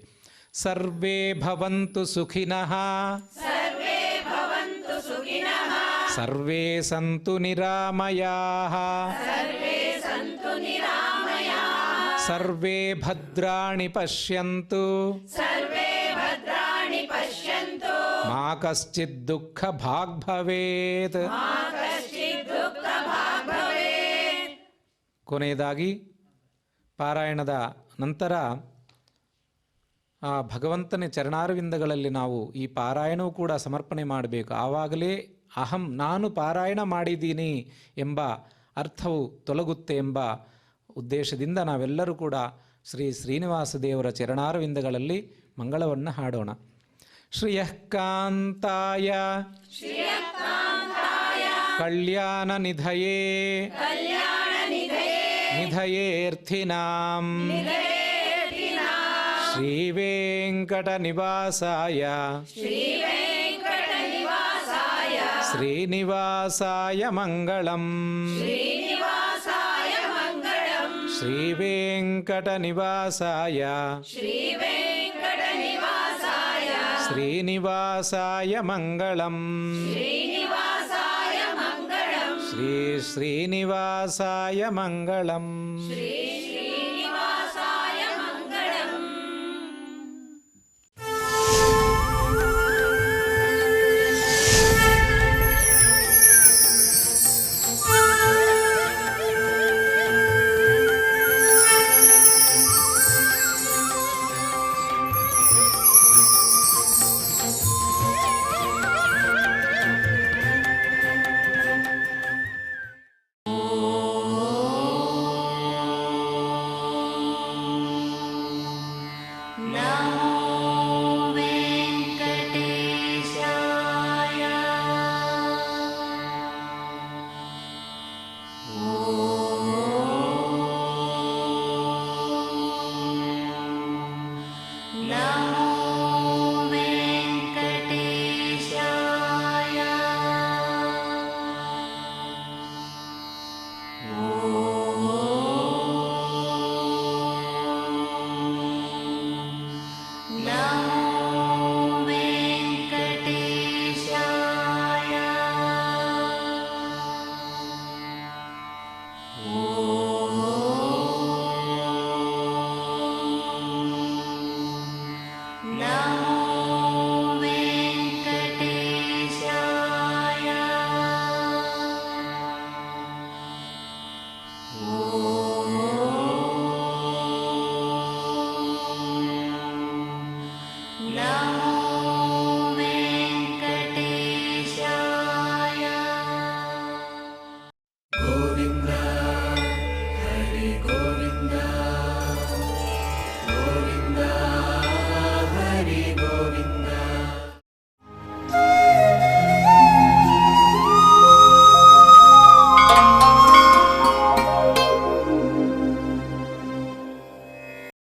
ಸರ್ವೇ ಭವಂತು ಸುಖಿನಃ, ಸರ್ವೇ ಸಂತು ನಿರಾಮಯಾಃ, ಸರ್ವೇ ಭದ್ರಾಣಿ ಪಶ್ಯಂತು, ಮಾ ಕಶ್ಚಿತ್ ದುಃಖ ಭಾಗ್ ಭವೇತ್. ಕೊನೆಯದಾಗಿ ಪಾರಾಯಣದ ನಂತರ ಆ ಭಗವಂತನ ಚರಣಾರವಿಂದಗಳಲ್ಲಿ ನಾವು ಈ ಪಾರಾಯಣವೂ ಕೂಡ ಸಮರ್ಪಣೆ ಮಾಡಬೇಕು. ಆವಾಗಲೇ ಅಹಂ, ನಾನು ಪಾರಾಯಣ ಮಾಡಿದ್ದೀನಿ ಎಂಬ ಅರ್ಥವು ತೊಲಗುತ್ತೆ ಎಂಬ ಉದ್ದೇಶದಿಂದ ನಾವೆಲ್ಲರೂ ಕೂಡ ಶ್ರೀ ಶ್ರೀನಿವಾಸ ದೇವರ ಚರಣಾರವಿಂದಗಳಲ್ಲಿ ಮಂಗಳವನ್ನು ಹಾಡೋಣ. ಶ್ರಿಯಃ ಕಾಂತಾಯ ಕಲ್ಯಾಣ ನಿಧಯೇ ನಿಧಯೇರ್ಥಿನಾಂ ಶ್ರೀ ವೆಂಕಟ ನಿವಾಸಾಯ ಶ್ರೀನಿವಾಸಾಯ ಮಂಗಳಂ. ಶ್ರೀ ವೆಂಕಟ ನಿವಾಸಾಯ ಶ್ರೀನಿವಾಸಾಯ ಮಂಗಳಂ. ಶ್ರೀ ಶ್ರೀನಿವಾಸಾಯ ಮಂಗಳಂ.